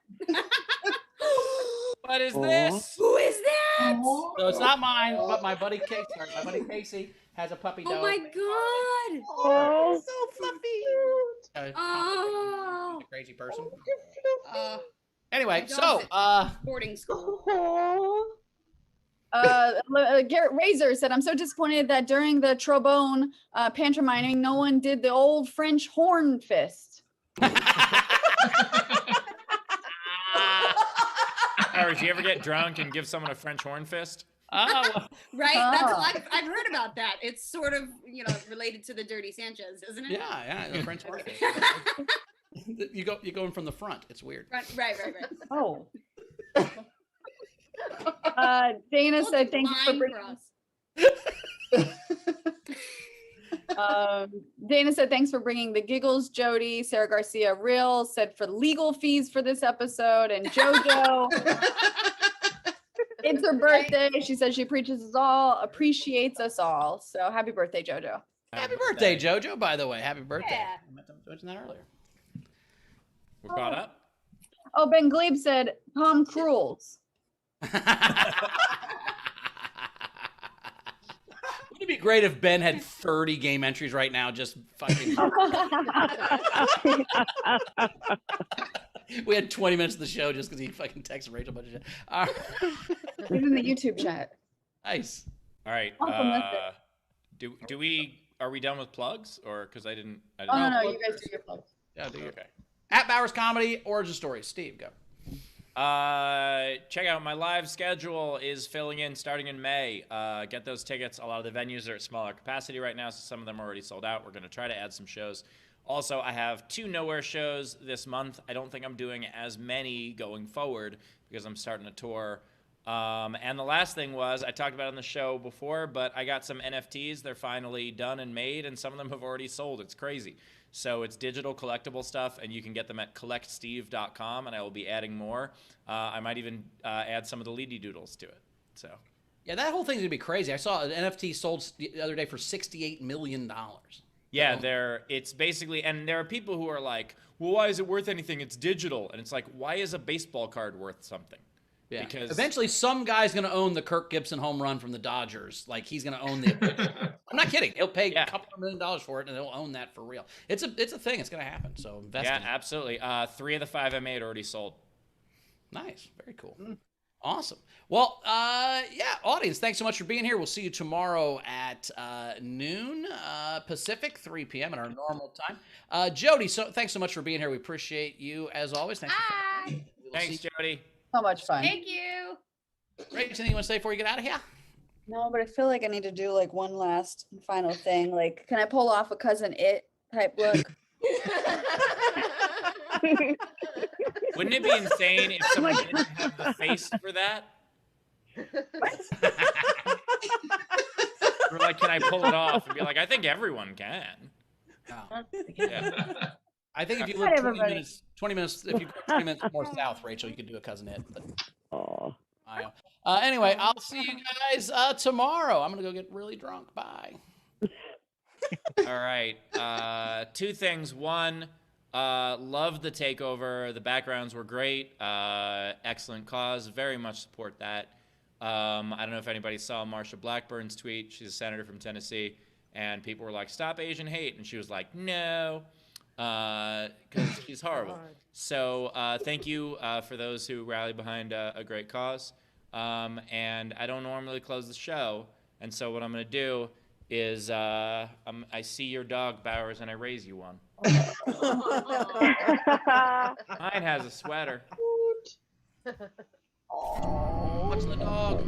A: What is this?
I: Who is that?
B: So it's not mine, but my buddy Casey. My buddy Casey has a puppy dog.
I: Oh my god!
B: Oh,
I: so fluffy. Oh,
B: Crazy person.
I: my
B: Anyway,
I: dog's
B: so
I: at boarding school.
C: Garrett Razor said, I'm so disappointed that during the trombone pantomiming, no one did the old French horn fist.
A: Or do you ever get drunk and give someone a French horn fist?
B: Oh.
I: Right? That's I've heard about that. It's sort of, related to the Dirty Sanchez, isn't it?
B: Yeah, the French horn. You go in from the front. It's weird.
I: Right.
C: Oh. Dana said, thank you for bringing Dana said, thanks for bringing the giggles, Jodie. Sarah Garcia Real said for legal fees for this episode. And JoJo, it's her birthday. She says she appreciates us all. So happy birthday, JoJo.
B: Happy birthday, JoJo, by the way. Happy birthday.
I: Yeah.
B: I meant to mention that earlier.
A: We're caught up.
C: Oh, Ben Gleib said Tom Cruels.
B: Wouldn't it be great if Ben had 30 game entries right now, just fucking. We had 20 minutes of the show just because he fucking texted Rachel a bunch of shit. All right.
C: He's in the YouTube chat.
B: Nice.
A: All right.
C: Awesome, that's it.
A: Are we done with plugs, or because I didn't?
C: Oh no, you guys do your plugs.
B: Yeah, do you?
A: Okay.
B: At Bowers Comedy Origin Stories. Steve, go.
A: Check out my live schedule is filling in starting in May. Get those tickets. A lot of the venues are at smaller capacity right now, so some of them are already sold out. We're going to try to add some shows. Also, I have 2 Nowhere shows this month. I don't think I'm doing as many going forward because I'm starting a tour. And the last thing was, I talked about it on the show before, but I got some NFTs. They're finally done and made, and some of them have already sold. It's crazy. So it's digital collectible stuff, and you can get them at collectsteve.com, and I will be adding more. I might even add some of the Leedy Doodles to it. So
B: Yeah, that whole thing's going to be crazy. I saw an NFT sold the other day for $68 million.
A: Yeah, it's basically, and there are people who are like, well, why is it worth anything? It's digital. And it's like, why is a baseball card worth something?
B: Yeah.
A: Because
B: eventually some guy's going to own the Kirk Gibson home run from the Dodgers. Like, he's going to own the I'm not kidding. He'll pay a couple of $1 million for it, and he'll own that for real. It's a thing. It's going to happen. So invest in it.
A: Absolutely. 3 of the 5 I made already sold.
B: Nice. Very cool. Awesome. Well, audience, thanks so much for being here. We'll see you tomorrow at noon Pacific, 3 p.m. at our normal time. Jodie, thanks so much for being here. We appreciate you as always. Thanks.
A: Thanks, Jodie.
C: So much fun.
I: Thank you.
B: Rach, anything you want to say before you get out of here?
C: No, but I feel like I need to do like one last and final thing. Like, can I pull off a Cousin It type look?
A: Wouldn't it be insane if someone didn't have the face for that? We're like, can I pull it off? And be like, I think everyone can. Yeah.
B: I think if you live
C: Not
B: 20
C: everybody.
B: minutes, if you go 20 minutes more south, Rachel, you could do a cousin It. But
N: Oh.
B: anyway, I'll see you guys tomorrow. I'm gonna go get really drunk. Bye.
A: All right. Two things. One, loved the takeover. The backgrounds were great. Excellent cause. Very much support that. I don't know if anybody saw Marsha Blackburn's tweet. She's a senator from Tennessee, and people were like, "Stop Asian hate," and she was like, "No," because she's horrible. So thank you for those who rally behind a great cause. And I don't normally close the show, and so what I'm going to do is I see your dog, Bowers, and I raise you one. Mine has a sweater.
B: What's the dog?